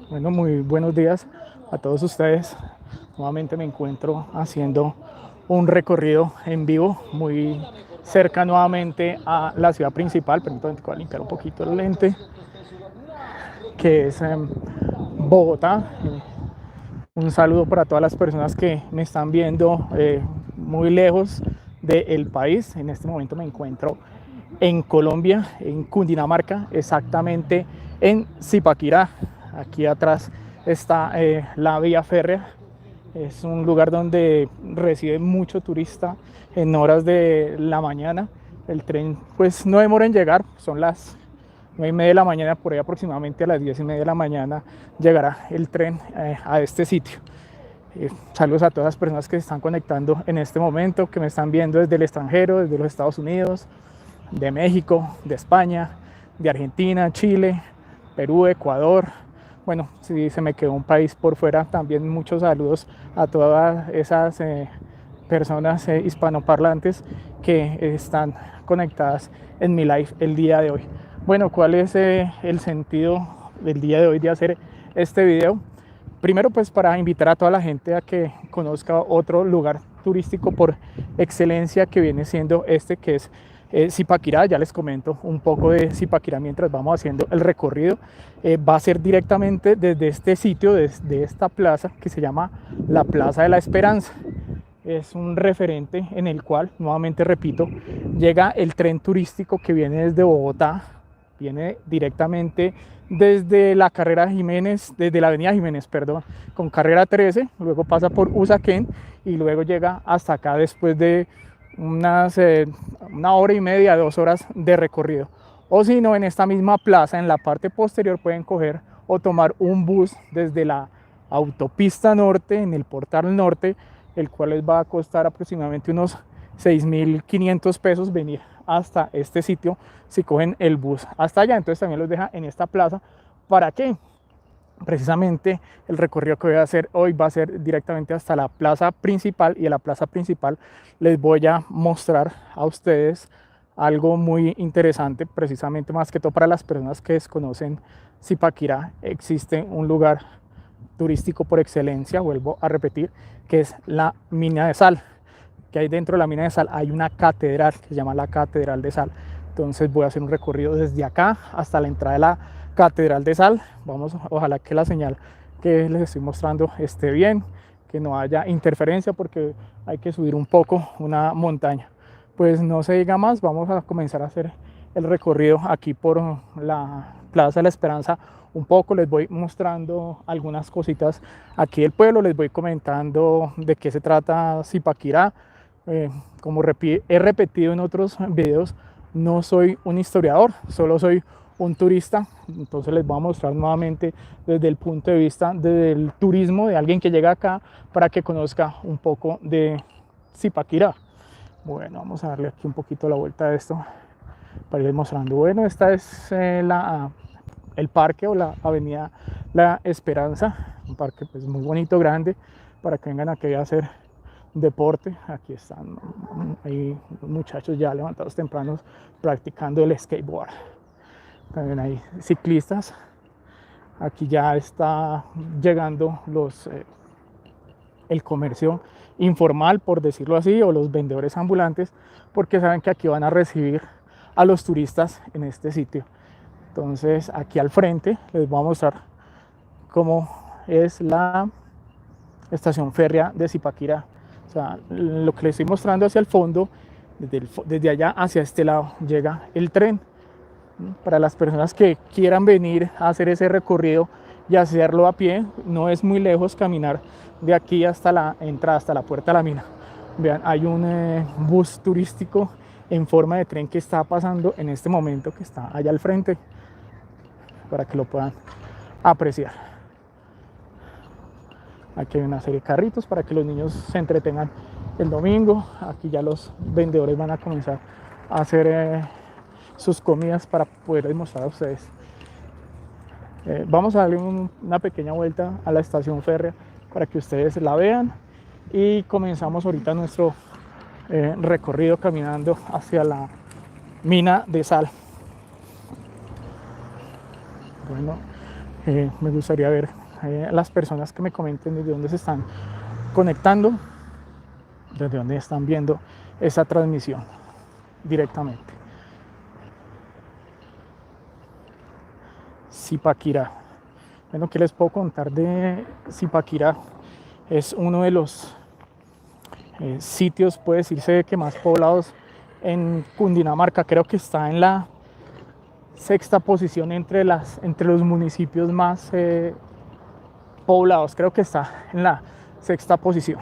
Bueno, muy buenos días a todos ustedes. Nuevamente me encuentro haciendo un recorrido en vivo muy cerca nuevamente a la ciudad principal. Permítanme que voy a limpiar un poquito el lente, que es Bogotá. Un saludo para todas las personas que me están viendo muy lejos del país. En este momento me encuentro en Colombia, en Cundinamarca, exactamente en Zipaquirá. Aquí atrás está la vía férrea. Es un lugar donde recibe mucho turista en horas de la mañana. El tren pues no demora en llegar, son las 9:30 de la mañana, por ahí aproximadamente a las 10:30 de la mañana llegará el tren a este sitio. Saludos a todas las personas que se están conectando en este momento, que me están viendo desde el extranjero, desde los Estados Unidos, de México, de España, de Argentina, Chile, Perú, Ecuador. Bueno, si se me quedó un país por fuera, también muchos saludos a todas esas personas hispanoparlantes que están conectadas en mi live el día de hoy. Bueno, ¿cuál es el sentido del día de hoy de hacer este video? Primero, pues para invitar a toda la gente a que conozca otro lugar turístico por excelencia que viene siendo este, que es Zipaquirá. Ya les comento un poco de Zipaquirá mientras vamos haciendo el recorrido. Va a ser directamente desde este sitio, desde esta plaza que se llama la Plaza de la Esperanza. Es un referente en el cual, nuevamente repito, llega el tren turístico que viene desde Bogotá, viene directamente desde la carrera Jiménez, desde la avenida Jiménez, perdón, con carrera 13, luego pasa por Usaquén y luego llega hasta acá después de una hora y media, 2 horas de recorrido. O si no, en esta misma plaza, en la parte posterior, pueden coger o tomar un bus desde la autopista norte, en el portal norte, el cual les va a costar aproximadamente unos 6.500 pesos venir hasta este sitio si cogen el bus hasta allá. Entonces también los deja en esta plaza. ¿Para qué? Precisamente el recorrido que voy a hacer hoy va a ser directamente hasta la plaza principal, y en la plaza principal les voy a mostrar a ustedes algo muy interesante, precisamente más que todo para las personas que desconocen Zipaquirá. Existe un lugar turístico por excelencia, vuelvo a repetir, que es la mina de sal. Que hay dentro de la mina de sal hay una catedral que se llama la Catedral de Sal. Entonces voy a hacer un recorrido desde acá hasta la entrada de la Catedral de Sal. Vamos, ojalá que la señal que les estoy mostrando esté bien, que no haya interferencia porque hay que subir un poco una montaña. Pues no se diga más, vamos a comenzar a hacer el recorrido aquí por la Plaza de la Esperanza. Un poco les voy mostrando algunas cositas aquí del pueblo, les voy comentando de qué se trata Zipaquirá. Como he repetido en otros videos, no soy un historiador, solo soy un turista. Entonces les voy a mostrar nuevamente desde el punto de vista del turismo, de alguien que llega acá, para que conozca un poco de Zipaquirá. Bueno, vamos a darle aquí un poquito la vuelta a esto para ir mostrando. Bueno, esta es el parque o la avenida La Esperanza, un parque pues muy bonito, grande, para que vengan aquí a hacer deporte. Aquí están, hay muchachos ya levantados tempranos practicando el skateboard. También hay ciclistas. Aquí ya está llegando el comercio informal, por decirlo así, o los vendedores ambulantes, porque saben que aquí van a recibir a los turistas en este sitio. Entonces aquí al frente les voy a mostrar cómo es la estación férrea de Zipaquirá. O sea, lo que les estoy mostrando hacia el fondo, desde allá hacia este lado llega el tren. Para las personas que quieran venir a hacer ese recorrido y hacerlo a pie, no es muy lejos caminar de aquí hasta la entrada, hasta la puerta de la mina. Vean, hay un bus turístico en forma de tren que está pasando en este momento, que está allá al frente, para que lo puedan apreciar. Aquí hay una serie de carritos para que los niños se entretengan el domingo. Aquí ya los vendedores van a comenzar a hacer sus comidas para poder mostrar a ustedes. Vamos a darle una pequeña vuelta a la estación férrea para que ustedes la vean, y comenzamos ahorita nuestro recorrido caminando hacia la mina de sal. Bueno, Me gustaría ver a las personas que me comenten desde dónde se están conectando, desde dónde están viendo esa transmisión directamente. Zipaquirá. Bueno, ¿qué les puedo contar de Zipaquirá? Es uno de los sitios, puede decirse, que más poblados en Cundinamarca. Creo que está en la sexta posición entre los municipios más poblados. Creo que está en la sexta posición.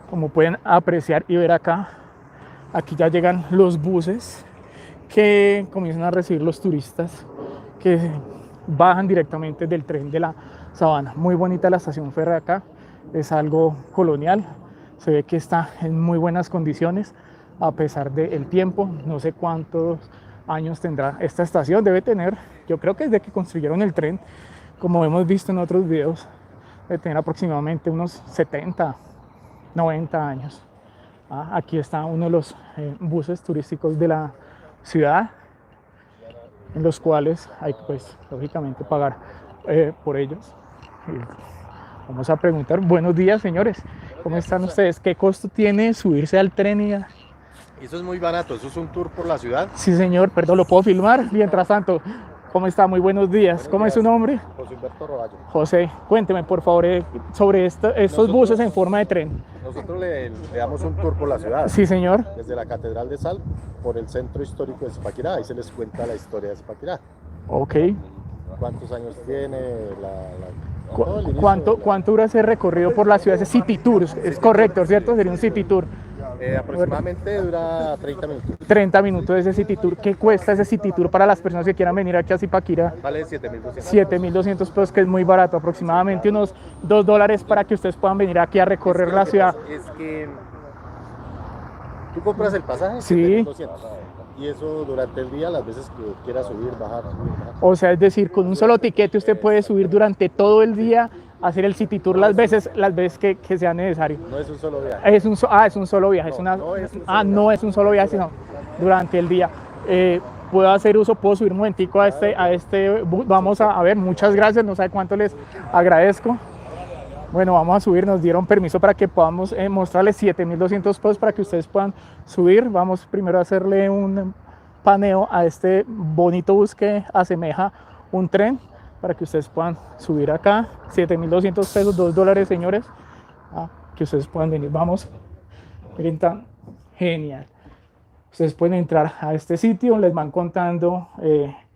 Como pueden apreciar y ver acá, aquí ya llegan los buses que comienzan a recibir los turistas que bajan directamente del tren de la Sabana. Muy bonita la estación férrea acá, es algo colonial, se ve que está en muy buenas condiciones a pesar del tiempo. No sé cuántos años tendrá esta estación, debe tener, yo creo que desde que construyeron el tren, como hemos visto en otros videos, debe tener aproximadamente unos 70, 90 años. Aquí está uno de los buses turísticos de la ciudad, en los cuales hay que, pues, lógicamente pagar por ellos. Vamos a preguntar, buenos días señores, ¿cómo están ustedes? ¿Qué costo tiene subirse al tren? Eso es muy barato, eso es un tour por la ciudad. Sí señor, perdón, ¿lo puedo filmar? Mientras tanto, ¿cómo está? Muy buenos días. ¿Cómo es su nombre? José Humberto Roballo. José, cuénteme por favor sobre estos buses en forma de tren. Nosotros le damos un tour por la ciudad. Sí señor. Desde la Catedral de Sal, por el centro histórico de Zipaquirá, ahí se les cuenta la historia de Zipaquirá. Ok. ¿Cuántos años tiene? ¿Cuánto dura ese recorrido por la ciudad? Ese City Tour, es correcto, ¿cierto? Sería un City Tour. Aproximadamente dura 30 minutos. 30 minutos de ese City Tour. ¿Qué cuesta ese City Tour para las personas que quieran venir aquí a Zipaquirá? Vale 7.200. 7.200 pesos, que es muy barato, aproximadamente unos $2 para que ustedes puedan venir aquí a recorrer la ciudad. Es que tú compras el pasaje, sí. 7.200. Y eso durante el día, las veces que quiera subir, bajar. O sea, es decir, con un solo tiquete usted puede subir durante todo el día, hacer el City Tour las veces que sea necesario. No es un solo viaje. Es un solo viaje. No es un solo viaje, sino durante el día. Puedo subir un momentico a este bus. Vamos a ver, muchas gracias, no sabe cuánto les agradezco. Bueno, vamos a subir, nos dieron permiso para que podamos mostrarles 7.200 pesos para que ustedes puedan subir. Vamos primero a hacerle un paneo a este bonito bus que asemeja un tren para que ustedes puedan subir acá. 7.200 pesos, $2 señores, que ustedes puedan venir. Vamos, miren, tan genial. Ustedes pueden entrar a este sitio, les van contando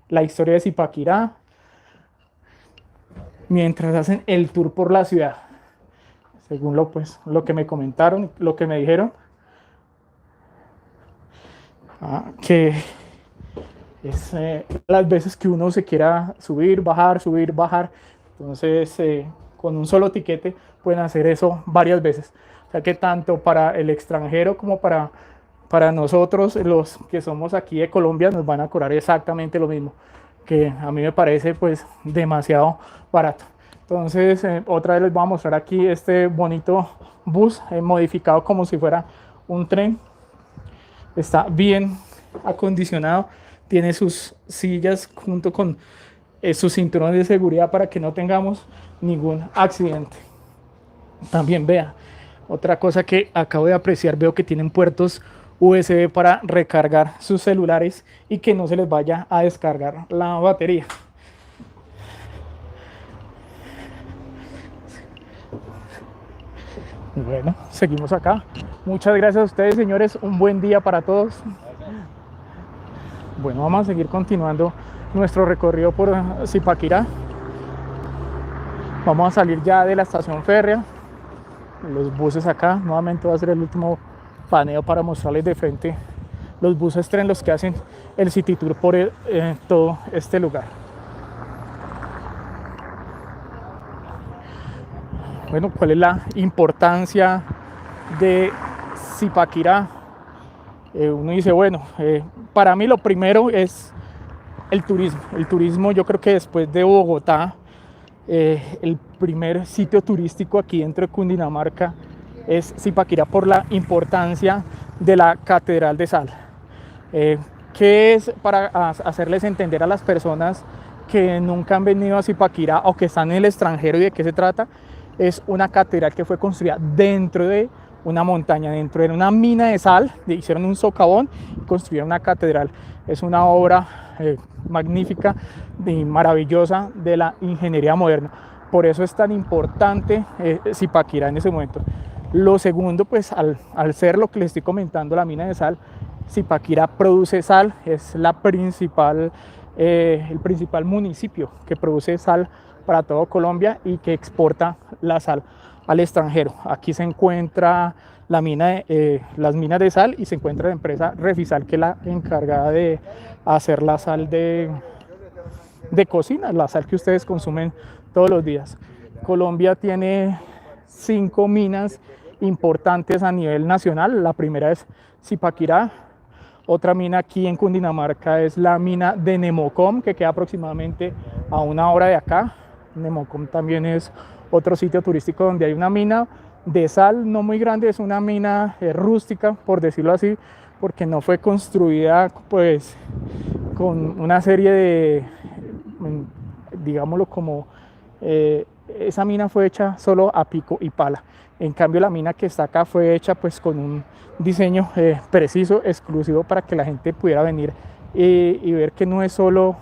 la historia de Zipaquirá mientras hacen el tour por la ciudad, según lo que me comentaron, lo que me dijeron, que es las veces que uno se quiera subir, bajar, entonces con un solo tiquete pueden hacer eso varias veces, o sea que tanto para el extranjero como para nosotros, los que somos aquí de Colombia, nos van a cobrar exactamente lo mismo, que a mí me parece pues demasiado barato. Entonces otra vez les voy a mostrar aquí este bonito bus modificado como si fuera un tren. Está bien acondicionado, tiene sus sillas junto con sus cinturones de seguridad para que no tengamos ningún accidente. También vea, otra cosa que acabo de apreciar, veo que tienen puertos USB para recargar sus celulares y que no se les vaya a descargar la batería. Bueno, seguimos acá. Muchas gracias a ustedes, señores. Un buen día para todos. Bueno, vamos a seguir continuando nuestro recorrido por Zipaquirá. Vamos a salir ya de la estación férrea. Los buses acá. Nuevamente va a ser el último paneo para mostrarles de frente los buses tren, los que hacen el City Tour por todo este lugar. Bueno, ¿cuál es la importancia de Zipaquirá? Uno dice, bueno, para mí lo primero es el turismo. El turismo, yo creo que después de Bogotá, el primer sitio turístico aquí dentro de Cundinamarca es Zipaquirá por la importancia de la Catedral de Sal. Que es para hacerles entender a las personas que nunca han venido a Zipaquirá o que están en el extranjero y de qué se trata, es una catedral que fue construida dentro de una montaña, dentro de una mina de sal, hicieron un socavón y construyeron una catedral. Es una obra magnífica y maravillosa de la ingeniería moderna. Por eso es tan importante Zipaquirá en ese momento. Lo segundo, pues al ser lo que les estoy comentando, la mina de sal, Zipaquirá produce sal, es el principal municipio que produce sal para todo Colombia y que exporta la sal al extranjero. Aquí se encuentra las minas de sal y se encuentra la empresa Refisal, que es la encargada de hacer la sal de cocina, la sal que ustedes consumen todos los días. Colombia tiene 5 minas importantes a nivel nacional. La primera es Zipaquirá. Otra mina aquí en Cundinamarca es la mina de Nemocom, que queda aproximadamente a 1 hora de acá. Nemocom también es otro sitio turístico donde hay una mina de sal, no muy grande, es una mina rústica, por decirlo así, porque no fue construida pues con una serie de, digámoslo como, esa mina fue hecha solo a pico y pala. En cambio la mina que está acá fue hecha pues con un diseño preciso, exclusivo, para que la gente pudiera venir y ver que no es solo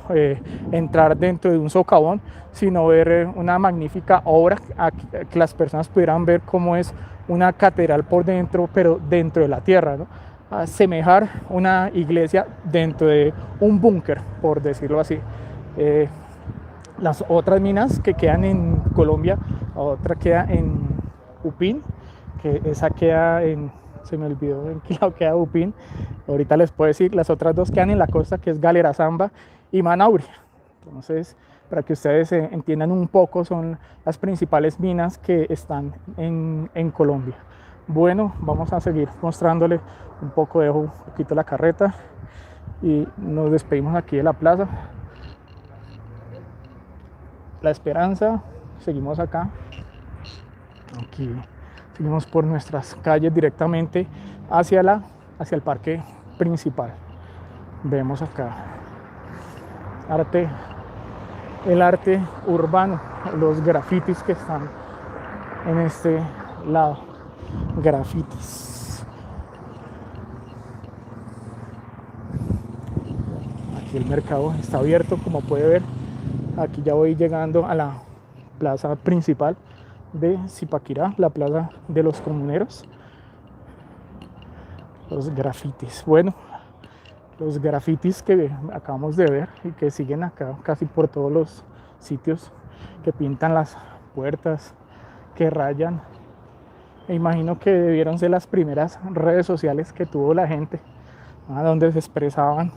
entrar dentro de un socavón, sino ver una magnífica obra, que las personas pudieran ver cómo es una catedral por dentro, pero dentro de la tierra, ¿no? Asemejar una iglesia dentro de un búnker, por decirlo así. Las otras minas que quedan en Colombia, otra queda en Upín, que esa queda en, se me olvidó en qué lado queda Upín, ahorita les puedo decir. Las otras 2 quedan en la costa, que es Galera Zamba y Manaure. Entonces, para que ustedes entiendan un poco, son las principales minas que están en Colombia. Bueno, vamos a seguir mostrándole un poco, dejo un poquito la carreta y nos despedimos aquí de la plaza La Esperanza. Seguimos acá, aquí seguimos por nuestras calles directamente hacia el parque principal. Vemos acá el arte urbano, los grafitis que están en este lado, grafitis. Aquí el mercado está abierto, como puede ver. Aquí ya voy llegando a la plaza principal de Zipaquirá, la plaza de los comuneros. Los grafitis, bueno, los grafitis que acabamos de ver y que siguen acá casi por todos los sitios, que pintan las puertas, que rayan. Me imagino que debieron ser las primeras redes sociales que tuvo la gente, donde se expresaban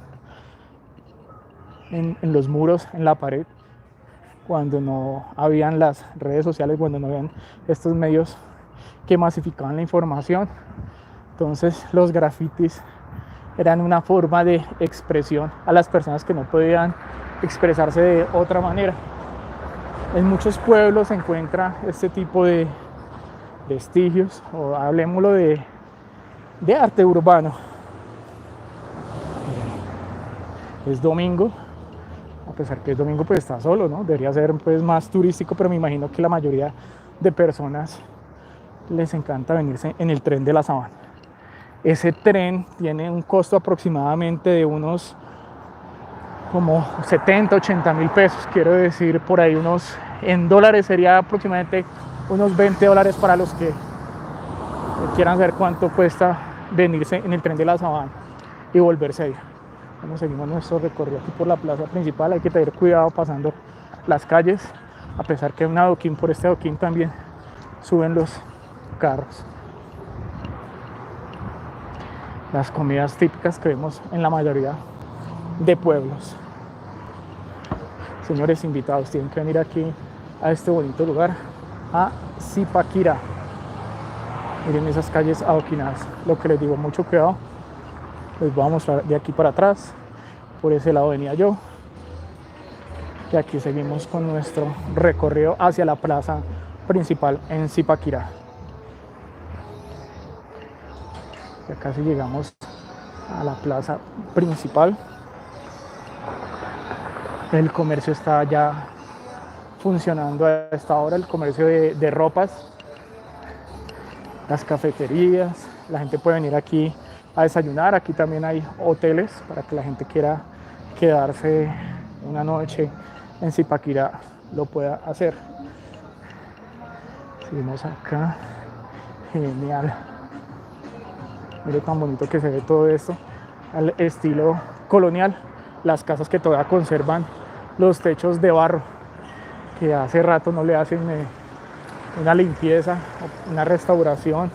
en los muros, en la pared, cuando no habían las redes sociales, cuando no habían estos medios que masificaban la información. Entonces los grafitis eran una forma de expresión a las personas que no podían expresarse de otra manera. En muchos pueblos se encuentra este tipo de vestigios, o hablemoslo de arte urbano. Es domingo, a pesar que es domingo, pues está solo, ¿no? Debería ser pues más turístico, pero me imagino que la mayoría de personas les encanta venirse en el tren de la Sabana. Ese tren tiene un costo aproximadamente de unos como 70, 80 mil pesos, quiero decir, por ahí unos, en dólares sería aproximadamente unos $20 para los que quieran saber cuánto cuesta venirse en el tren de la Sabana y volverse ahí. Bueno, seguimos nuestro recorrido aquí por la plaza principal. Hay que tener cuidado pasando las calles, a pesar que hay un adoquín. Por este adoquín también suben los carros. Las comidas típicas que vemos en la mayoría de pueblos. Señores invitados, tienen que venir aquí a este bonito lugar, a Zipaquirá. Miren esas calles adoquinadas. Lo que les digo, mucho cuidado. Les voy a mostrar de aquí para atrás. Por ese lado venía yo. Y aquí seguimos con nuestro recorrido hacia la plaza principal en Zipaquirá. Ya casi llegamos a la plaza principal. El comercio está ya funcionando a esta hora, el comercio de ropas, las cafeterías, la gente puede venir aquí a desayunar. Aquí también hay hoteles para que la gente quiera quedarse una noche en Zipaquirá lo pueda hacer. Seguimos acá, genial. Mire tan bonito que se ve todo esto al estilo colonial. Las casas que todavía conservan los techos de barro, que hace rato no le hacen una limpieza, una restauración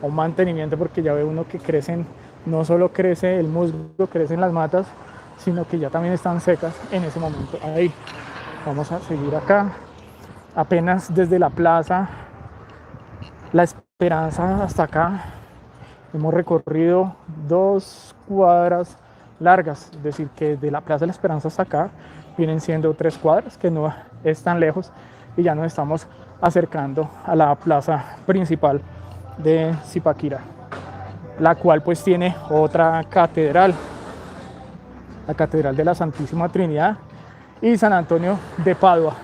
o un mantenimiento, porque ya ve uno que crecen, no solo crece el musgo, crecen las matas, sino que ya también están secas en ese momento. Ahí vamos a seguir acá, apenas desde la plaza La Esperanza hasta acá hemos recorrido 2 cuadras largas, es decir, que de la Plaza de la Esperanza hasta acá vienen siendo 3 cuadras, que no es tan lejos, y ya nos estamos acercando a la plaza principal de Zipaquirá, la cual pues tiene otra catedral, la Catedral de la Santísima Trinidad y San Antonio de Padua.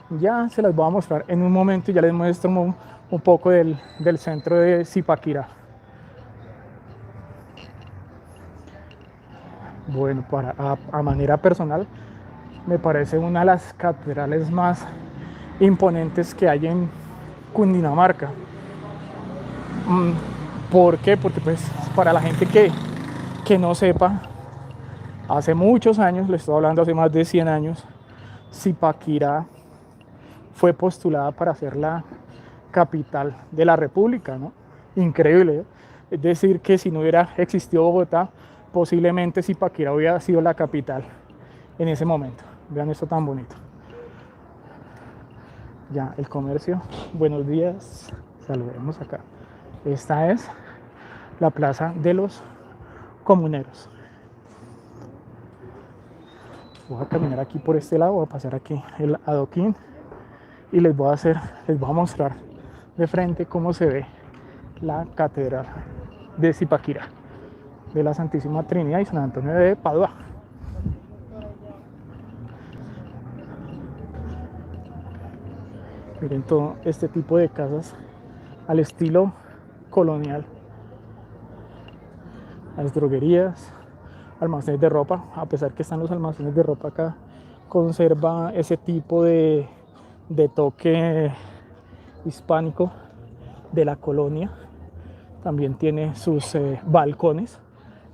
Ya se las voy a mostrar en un momento y ya les muestro un poco del centro de Zipaquirá. Bueno, a manera personal, me parece una de las catedrales más imponentes que hay en Cundinamarca. ¿Por qué? Porque pues para la gente que no sepa, hace muchos años, le estoy hablando hace más de 100 años, Zipaquirá fue postulada para ser la capital de la República, ¿no? Increíble, ¿eh? Es decir, que si no hubiera existido Bogotá, posiblemente Zipaquirá hubiera sido la capital en ese momento. Vean esto tan bonito. Ya, el comercio. Buenos días. Saludemos acá. Esta es la plaza de los comuneros. Voy a caminar aquí por este lado, voy a pasar aquí el adoquín y les voy a mostrar de frente cómo se ve la catedral de Zipaquirá, de la Santísima Trinidad y San Antonio de Padua. Miren todo este tipo de casas al estilo colonial. Las droguerías, almacenes de ropa, a pesar que están los almacenes de ropa acá, conserva ese tipo de toque hispánico de la colonia. También tiene sus balcones,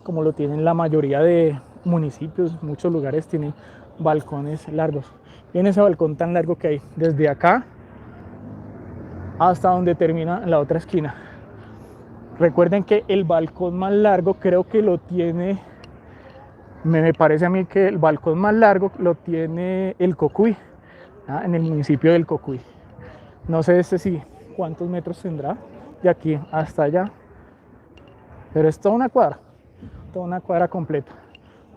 como lo tienen la mayoría de municipios. Muchos lugares tienen balcones largos. Miren ese balcón tan largo que hay desde acá hasta donde termina en la otra esquina. Recuerden que el balcón más largo creo que lo tiene, me parece a mí que el balcón más largo lo tiene el Cocuy, en el municipio del Cocuy. No sé sí cuántos metros tendrá de aquí hasta allá, pero es toda una cuadra completa.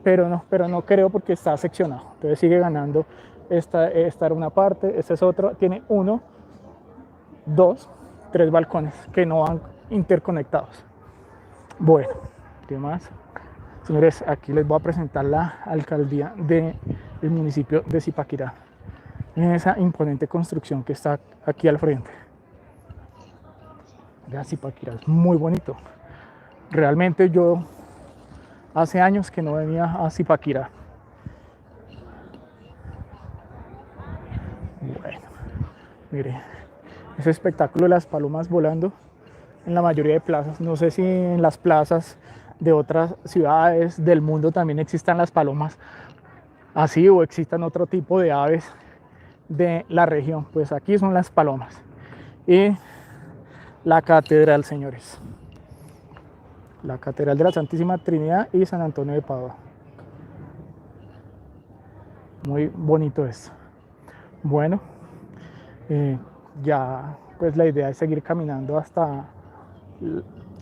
Pero no creo, porque está seccionado. Entonces sigue ganando. Esta era una parte, esta es otra. Tiene 1, 2, 3 balcones que no van interconectados. Bueno, ¿qué más? Señores, aquí les voy a presentar la alcaldía del municipio de Zipaquirá. Miren esa imponente construcción que está aquí al frente. Vean, Zipaquirá es muy bonito. Realmente yo hace años que no venía a Zipaquirá. Bueno, mire, ese espectáculo de las palomas volando en la mayoría de plazas. No sé si en las plazas de otras ciudades del mundo también existan las palomas así, o existan otro tipo de aves de la región. Pues aquí son las palomas. Y la catedral, señores. La Catedral de la Santísima Trinidad y San Antonio de Padua. Muy bonito esto. Bueno, ya pues la idea es seguir caminando hasta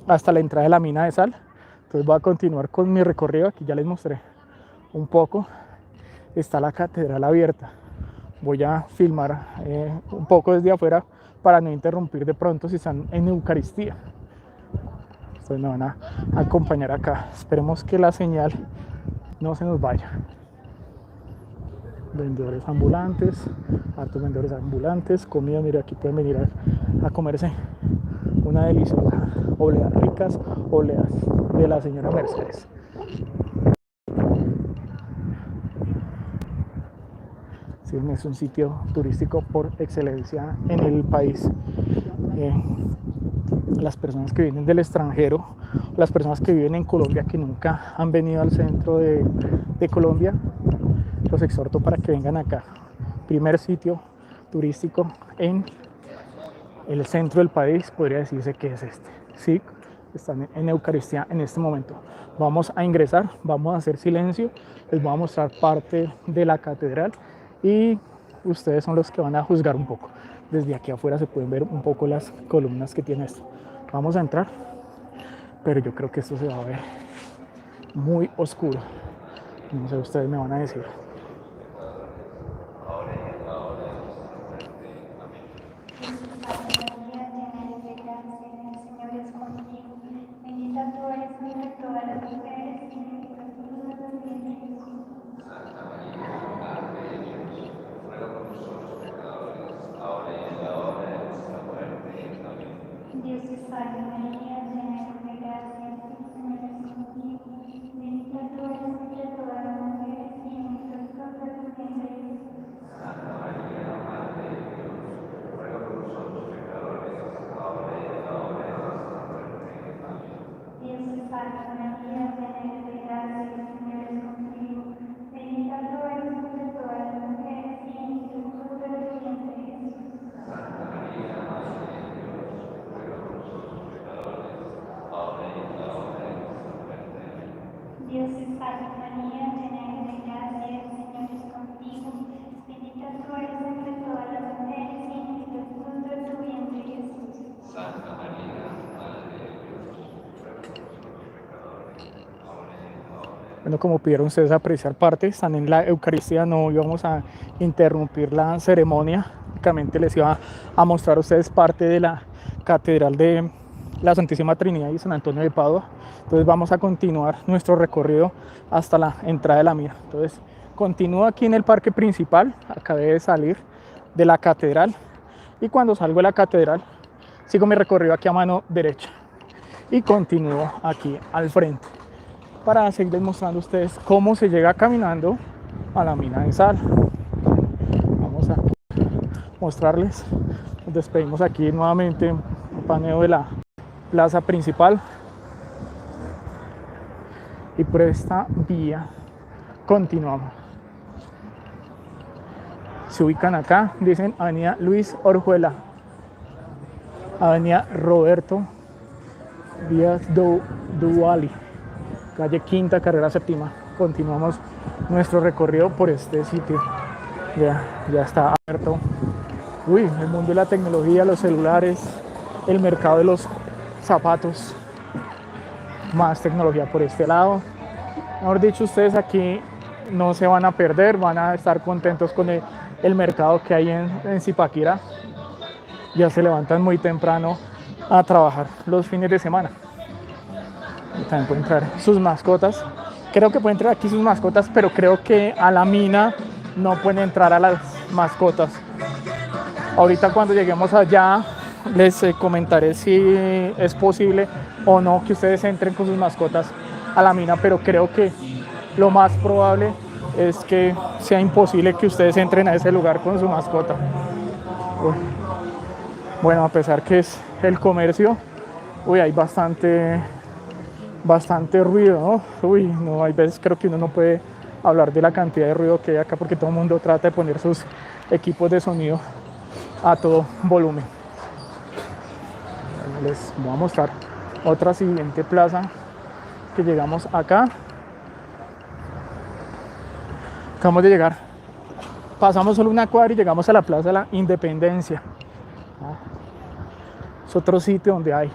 la entrada de la mina de sal. Entonces voy a continuar con mi recorrido. Aquí ya les mostré un poco. Está la catedral abierta. Voy a filmar un poco desde afuera para no interrumpir de pronto si están en Eucaristía. Entonces me van a acompañar acá. Esperemos que la señal no se nos vaya. vendedores ambulantes, hartos vendedores ambulantes, comida. Mira, aquí pueden venir a comerse una deliciosa obleas, ricas obleas de la señora Mercedes. Sí, es un sitio turístico por excelencia en el país. Las personas que vienen del extranjero, las personas que viven en Colombia que nunca han venido al centro de Colombia, los exhorto para que vengan acá. Primer sitio turístico en el centro del país, podría decirse que es este. Sí, están en Eucaristía en este momento. Vamos a ingresar, vamos a hacer silencio, les voy a mostrar parte de la catedral y ustedes son los que van a juzgar un poco. Desde aquí afuera se pueden ver un poco las columnas que tiene esto. Vamos a entrar, pero yo creo que esto se va a ver muy oscuro. No sé, ustedes me van a decir. Dios te salve María, llena eres de gracia, el Señor es contigo, bendita tú eres entre todas las mujeres y bendito es el fruto de tu vientre Jesús. Santa María, Madre de Dios, ruega por nosotros pecadores, ahora y en la hora de nuestra muerte. Amén. Dios te salve María, llena eres de gracia, el Señor es contigo, bendita tú eres entre todas las mujeres y bendito es el fruto de tu vientre Jesús. Santa María, Madre de Dios, Dios te salve María, llena eres de gracia, el Señor es contigo, bendita tú eres entre todas las mujeres y bendito es el fruto de tu vientre Jesús. Santa María, Madre de Dios, ruega por nosotros pecadores, ahora y en la hora de nuestra muerte. Bueno, como pudieron ustedes apreciar parte, están en la Eucaristía, no íbamos a interrumpir la ceremonia, únicamente les iba a mostrar a ustedes parte de la Catedral de la Santísima Trinidad y San Antonio de Padua. Entonces vamos a continuar nuestro recorrido hasta la entrada de la misa. Entonces continúo aquí en el parque principal, acabé de salir de la catedral y cuando salgo de la catedral sigo mi recorrido aquí a mano derecha y continúo aquí al frente para seguirles mostrando a ustedes cómo se llega caminando a la mina de sal. Vamos a mostrarles, nos despedimos aquí nuevamente un paneo de la plaza principal y por esta vía continuamos. Se ubican acá, dicen Avenida Luis Orjuela, Avenida Roberto Díaz Duvalli, calle Quinta, carrera séptima. Continuamos nuestro recorrido por este sitio. Ya está abierto. Uy, el mundo de la tecnología, los celulares, el mercado de los zapatos, más tecnología por este lado. Mejor dicho, ustedes aquí no se van a perder, van a estar contentos con el mercado que hay en Zipaquirá. Ya se levantan muy temprano a trabajar los fines de semana. Y también pueden traer sus mascotas. Creo que pueden traer aquí sus mascotas, pero creo que a la mina no pueden entrar a las mascotas. Ahorita cuando lleguemos allá les comentaré si es posible o no que ustedes entren con sus mascotas a la mina, pero creo que lo más probable es que sea imposible que ustedes entren a ese lugar con su mascota. Bueno, a pesar que es el comercio, hay bastante ruido, ¿no? No, hay veces creo que uno no puede hablar de la cantidad de ruido que hay acá porque todo el mundo trata de poner sus equipos de sonido a todo volumen. Les voy a mostrar otra siguiente plaza que llegamos acá. Acabamos de llegar, pasamos solo una cuadra y llegamos a la Plaza de la Independencia. Es otro sitio donde hay,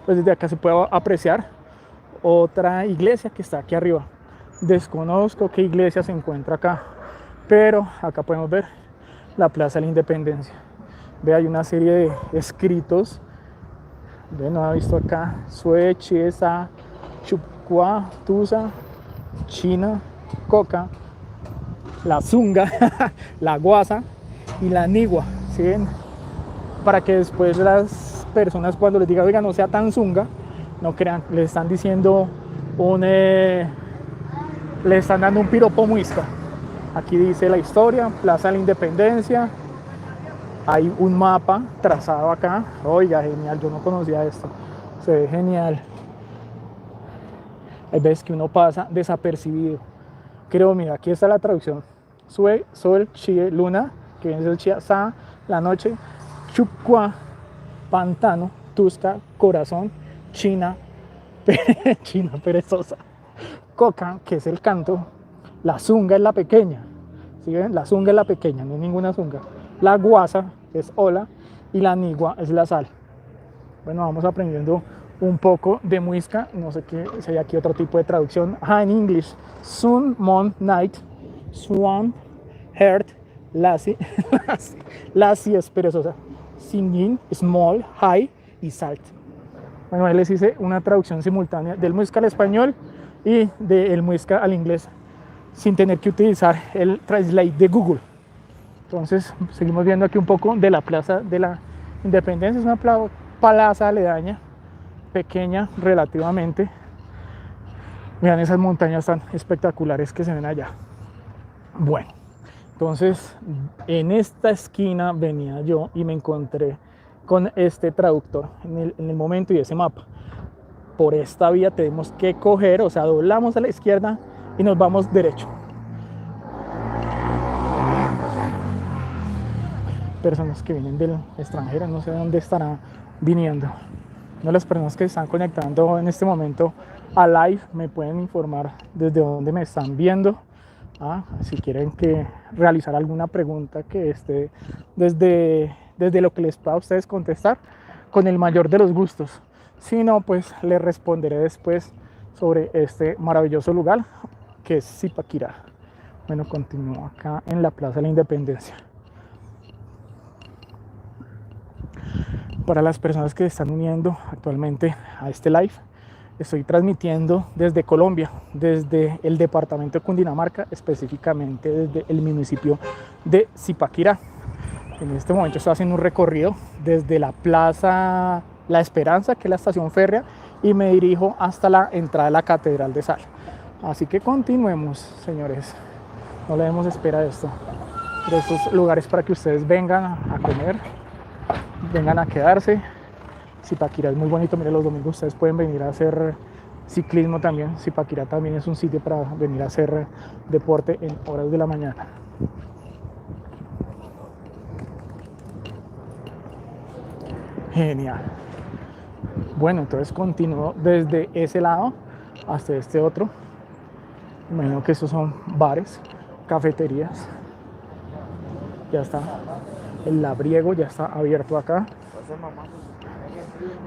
pues desde acá se puede apreciar otra iglesia que está aquí arriba. Desconozco qué iglesia se encuentra acá, pero acá podemos ver la Plaza de la Independencia. Ve, hay una serie de escritos. Ve, no ha visto acá: Sue, Chiesa, Chupcua, Tusa, China, Coca. la zunga, la guasa y la nigua, ¿sí ven? Para que después las personas cuando les diga, oiga, no sea tan zunga, no crean, le están diciendo le están dando un piropo muisca. Aquí dice la historia, Plaza de la Independencia, hay un mapa trazado acá, oiga, genial, yo no conocía esto, se ve genial. Hay veces que uno pasa desapercibido. Creo, mira, aquí está la traducción. Sue, sol, chie, luna, que viene del chía, sa, la noche, chupcua, pantano, tusca, corazón, china, china perezosa, coca, que es el canto, la zunga es la pequeña, ¿sí ven? La zunga es la pequeña, no es ninguna zunga. La guasa es hola y la nigua es la sal. Bueno, vamos aprendiendo un poco de muisca, no sé qué, si hay aquí otro tipo de traducción. En English, sun, moon, night, swan, heart, lassie, lassie es perezosa, singing, small, high y salt. Bueno, ahí les hice una traducción simultánea del muisca al español y del muisca al inglés, sin tener que utilizar el Translate de Google. Entonces, seguimos viendo aquí un poco de la Plaza de la Independencia. Es una plaza aledaña, pequeña relativamente. Vean esas montañas tan espectaculares que se ven allá. Bueno, entonces en esta esquina venía yo y me encontré con este traductor en el momento y ese mapa. Por esta vía tenemos que coger, o sea, doblamos a la izquierda y nos vamos derecho. Personas que vienen del extranjero, no sé de dónde estará viniendo. No, las personas que se están conectando en este momento a live me pueden informar desde dónde me están viendo. Si quieren realizar alguna pregunta que esté desde lo que les pueda a ustedes contestar, con el mayor de los gustos. Si no, pues les responderé después sobre este maravilloso lugar que es Zipaquirá. Bueno, continúo acá en la Plaza de la Independencia. Para las personas que se están uniendo actualmente a este live, estoy transmitiendo desde Colombia, desde el departamento de Cundinamarca, específicamente desde el municipio de Zipaquirá. En este momento estoy haciendo un recorrido desde la Plaza La Esperanza, que es la estación férrea, y me dirijo hasta la entrada de la Catedral de Sal. Así que continuemos, señores. No le demos espera a esto. De estos lugares para que ustedes vengan a comer, vengan a quedarse. Zipaquirá es muy bonito, miren, los domingos ustedes pueden venir a hacer ciclismo también. Zipaquirá también es un sitio para venir a hacer deporte en horas de la mañana. Genial. Bueno, entonces continúo desde ese lado hasta este otro. Imagino que estos son bares, cafeterías. Ya está el labriego, ya está abierto acá.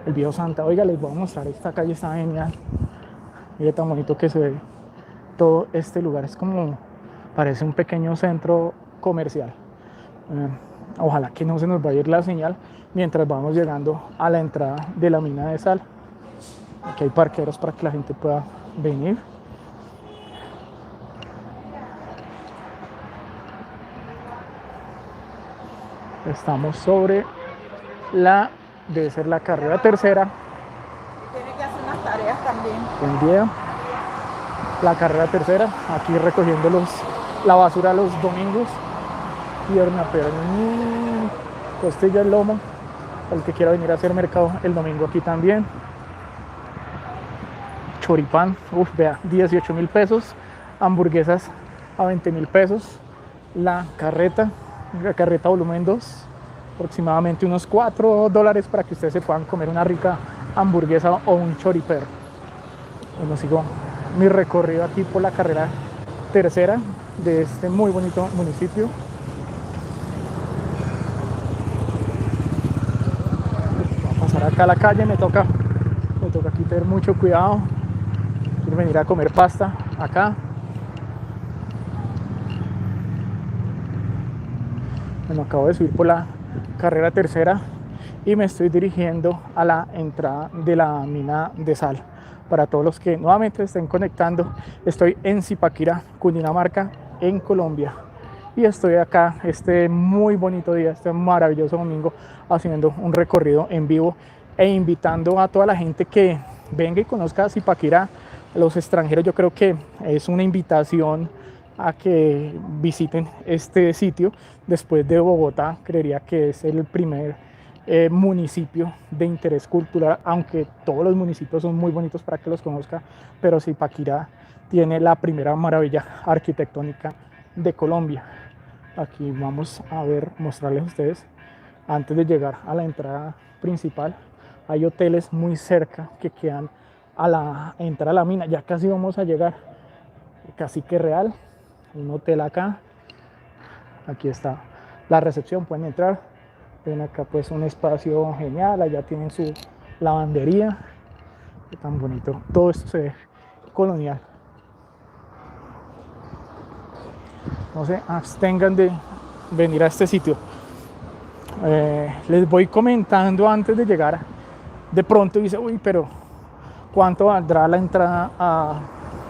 El viejo Santa, oiga, les voy a mostrar, esta calle está genial. Mire tan bonito que se ve todo este lugar, es como, parece un pequeño centro comercial. Ojalá que no se nos vaya a ir la señal mientras vamos llegando a la entrada de la mina de sal. Aquí hay parqueros para que la gente pueda venir. Estamos sobre debe ser la carrera tercera. Tiene que hacer unas tareas también. Buen día. La carrera tercera, aquí recogiendo la basura los domingos. Pierna, pernil, costilla, lomo. El que quiera venir a hacer mercado el domingo aquí también. Choripán, vea, 18.000 pesos. Hamburguesas a 20.000 pesos. La carreta volumen 2. Aproximadamente unos $4 para que ustedes se puedan comer una rica hamburguesa o un choriper. Bueno, sigo mi recorrido aquí por la carrera tercera de este muy bonito municipio. Voy a pasar acá a la calle, me toca aquí tener mucho cuidado. Quiero venir a comer pasta acá. Bueno, acabo de subir por la carrera tercera y me estoy dirigiendo a la entrada de la mina de sal. Para todos los que nuevamente estén conectando, estoy en Zipaquirá, Cundinamarca, en Colombia. y estoy acá este muy bonito día, este maravilloso domingo, haciendo un recorrido en vivo e invitando a toda la gente que venga y conozca Zipaquirá. A los extranjeros yo creo que es una invitación a que visiten este sitio. Después de Bogotá, creería que es el primer municipio de interés cultural, aunque todos los municipios son muy bonitos para que los conozca, pero Zipaquirá tiene la primera maravilla arquitectónica de Colombia. Aquí vamos a ver, mostrarles a ustedes, antes de llegar a la entrada principal, hay hoteles muy cerca que quedan a la entrada a la mina. Ya casi vamos a llegar, Cacique Real, un hotel acá. Aquí está la recepción, pueden entrar. Ven acá pues un espacio genial, allá tienen su lavandería. Qué tan bonito, todo esto se ve colonial. No se abstengan de venir a este sitio. Les voy comentando antes de llegar. De pronto dice, uy, pero ¿cuánto valdrá la entrada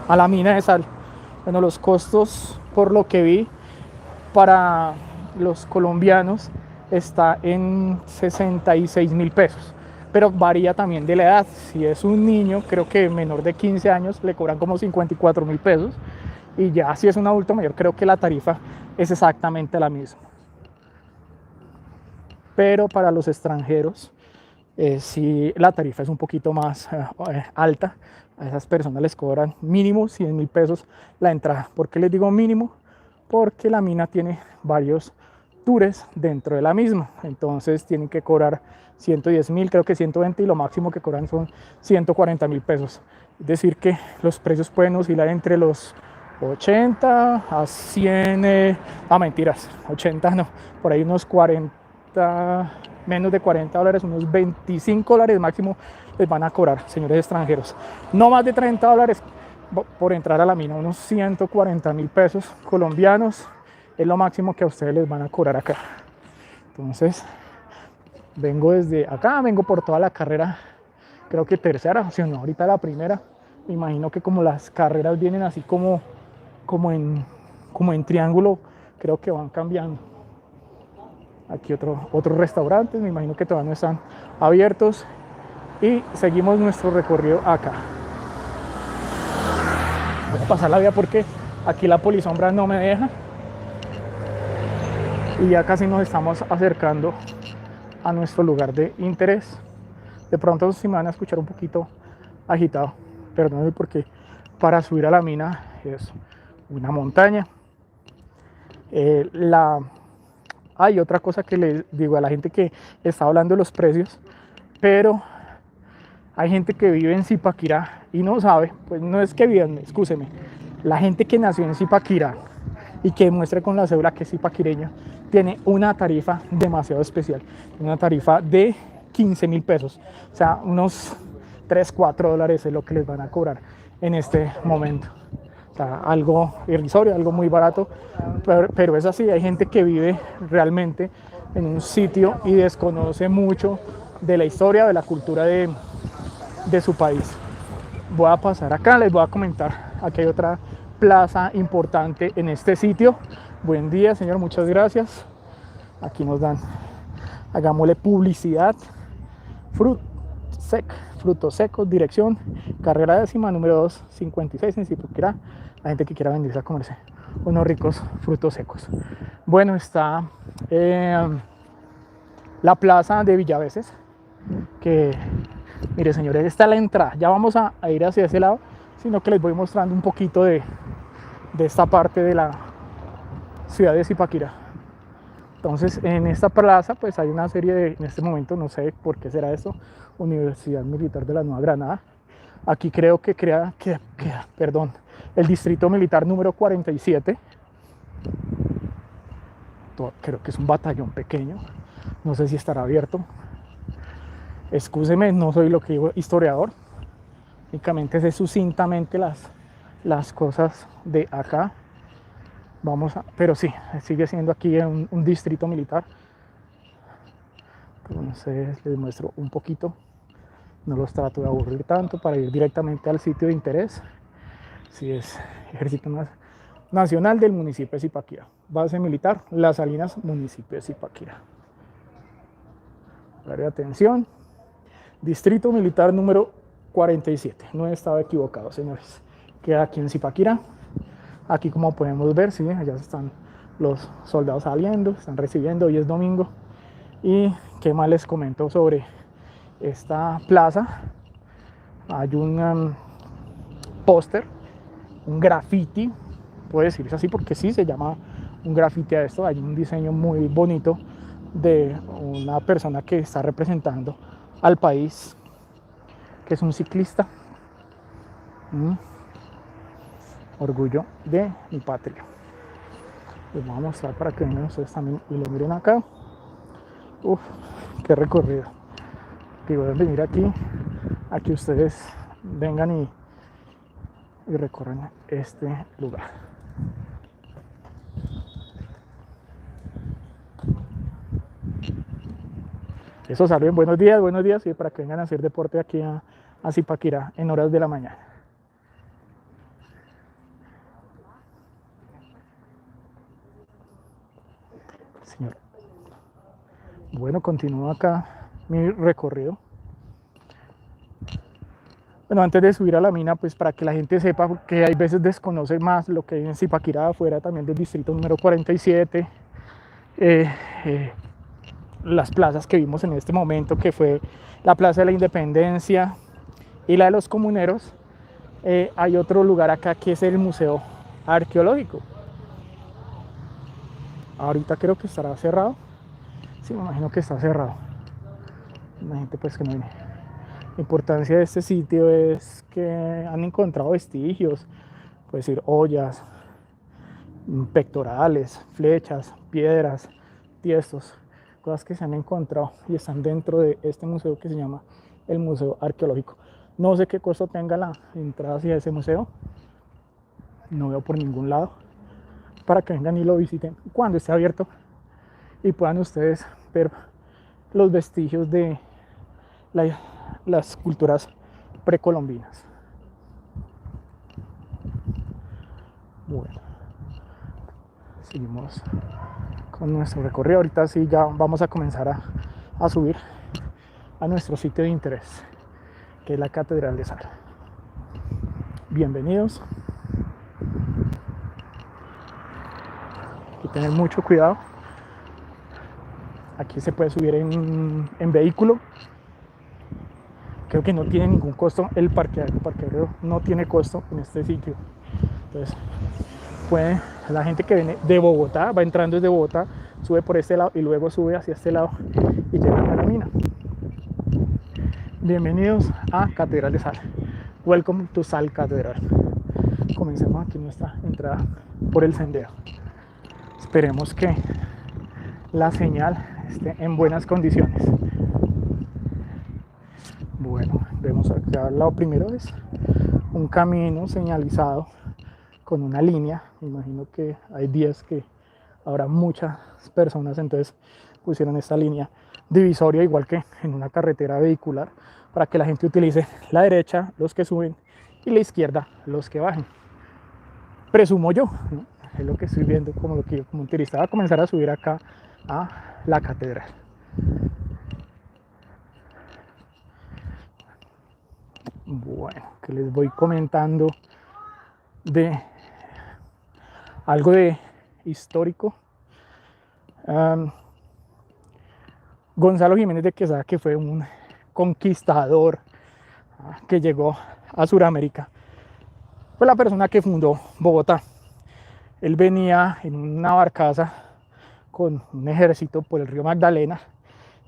a la mina de sal? Bueno, los costos, por lo que vi, para los colombianos está en 66.000 pesos, pero varía también de la edad. Si es un niño, creo que menor de 15 años, le cobran como 54.000 pesos, y ya si es un adulto mayor, creo que la tarifa es exactamente la misma. Pero para los extranjeros, si la tarifa es un poquito más alta, a esas personas les cobran mínimo 100.000 pesos la entrada. ¿Por qué les digo mínimo? Porque la mina tiene varios tours dentro de la misma, entonces tienen que cobrar 110.000, creo que 120, y lo máximo que cobran son 140.000 pesos. Es decir que los precios pueden oscilar entre los 80 a 100, mentiras, 80 no, por ahí unos 40, menos de 40 dólares, unos 25 dólares máximo les van a cobrar, señores extranjeros. No más de 30 dólares por entrar a la mina, unos 140.000 pesos colombianos es lo máximo que a ustedes les van a cobrar acá. Entonces, vengo desde acá, vengo por toda la carrera, creo que tercera, o sea, no, ahorita la primera. Me imagino que como las carreras vienen así como en triángulo, creo que van cambiando. Aquí otros restaurantes, me imagino que todavía no están abiertos, y seguimos nuestro recorrido acá. Voy a pasar la vía porque aquí la polisombra no me deja, y ya casi nos estamos acercando a nuestro lugar de interés. De pronto, si me van a escuchar un poquito agitado, perdónenme, porque para subir a la mina es una montaña. Hay otra cosa que les digo a la gente que está hablando de los precios, pero hay gente que vive en Zipaquirá y no sabe, pues no es que vivan, excúseme, la gente que nació en Zipaquirá y que muestre con la cédula que es zipaquireño, tiene una tarifa demasiado especial, una tarifa de 15.000 pesos, o sea, unos 3, 4 dólares es lo que les van a cobrar en este momento. O sea, algo irrisorio, algo muy barato, pero es así. Hay gente que vive realmente en un sitio y desconoce mucho de la historia, de la cultura de su país. Voy a pasar acá, les voy a comentar. Aquí hay otra plaza importante en este sitio. Buen día, señor, muchas gracias. Aquí nos dan, hagámosle publicidad. Frutos secos, dirección carrera 10ª, número 256 en Zipaquirá. La gente que quiera venirse a comerse unos ricos frutos secos. Bueno, está la plaza de Villaveses, que mire, señores, esta es la entrada. Ya vamos a ir hacia ese lado, sino que les voy mostrando un poquito de esta parte de la ciudad de Zipaquirá. Entonces, en esta plaza pues hay una serie de, en este momento no sé por qué será esto, Universidad Militar de la Nueva Granada. Aquí creo que queda el distrito militar número 47. Creo que es un batallón pequeño, no sé si estará abierto. Excúseme, no soy lo que digo historiador, únicamente sé sucintamente las cosas de acá. Pero sí, sigue siendo aquí un distrito militar. Entonces les muestro un poquito, no los trato de aburrir tanto para ir directamente al sitio de interés. Sí, es Ejército Nacional del municipio de Zipaquirá. base militar Las Salinas, municipio de Zipaquirá. Área de atención, distrito militar número 47. No estaba equivocado, señores. Queda aquí en Zipaquirá. Aquí, como podemos ver, sí, allá están los soldados saliendo, están recibiendo. Hoy es domingo. Y qué más les comento sobre esta plaza. Hay un póster, un graffiti, puede decirse así porque sí se llama un graffiti a esto. Hay un diseño muy bonito de una persona que está representando al país, que es un ciclista. Orgullo de mi patria. Les voy a mostrar para que vengan ustedes también y lo miren acá. Uf, qué recorrido. Digo, deben venir aquí ustedes vengan y recorran este lugar. Eso, salven, buenos días, y para que vengan a hacer deporte aquí a Zipaquirá en horas de la mañana. Señor. Bueno, continúo acá mi recorrido. Bueno, antes de subir a la mina, pues para que la gente sepa, porque hay veces desconoce más lo que hay en Zipaquirá, afuera también del distrito número 47, las plazas que vimos en este momento, que fue la Plaza de la Independencia y la de los Comuneros. Hay otro lugar acá que es el Museo Arqueológico. Ahorita creo que estará cerrado. Sí, me imagino que está cerrado. La gente pues que no viene. La importancia de este sitio es que han encontrado vestigios, puede decir ollas, pectorales, flechas, piedras, tiestos, cosas que se han encontrado y están dentro de este museo que se llama el Museo Arqueológico. No sé qué costo tenga la entrada hacia ese museo, no veo por ningún lado, para que vengan y lo visiten cuando esté abierto y puedan ustedes ver los vestigios de las culturas precolombinas. Bueno, seguimos con nuestro recorrido. Ahorita sí ya vamos a comenzar a subir a nuestro sitio de interés, que es la Catedral de Sal. Bienvenidos. Hay que tener mucho cuidado. Aquí se puede subir en vehículo. Creo que no tiene ningún costo el parqueadero no tiene costo en este sitio. Entonces, la gente que viene de Bogotá, va entrando desde Bogotá, sube por este lado y luego sube hacia este lado y llega a la mina. Bienvenidos a Catedral de Sal. Welcome to Sal Catedral. Comencemos aquí nuestra entrada por el sendero. Esperemos que la señal esté en buenas condiciones. Bueno, vemos acá al lado primero es un camino señalizado con una línea. Me imagino que hay días que habrá muchas personas, entonces pusieron esta línea divisoria, igual que en una carretera vehicular, para que la gente utilice la derecha, los que suben, y la izquierda, los que bajen. Presumo yo, ¿no? Es lo que estoy viendo como un turista va a comenzar a subir acá a la catedral. Bueno, que les voy comentando de algo de histórico. Gonzalo Jiménez de Quesada, que fue un conquistador que llegó a Sudamérica, fue la persona que fundó Bogotá. Él venía en una barcaza con un ejército por el río Magdalena.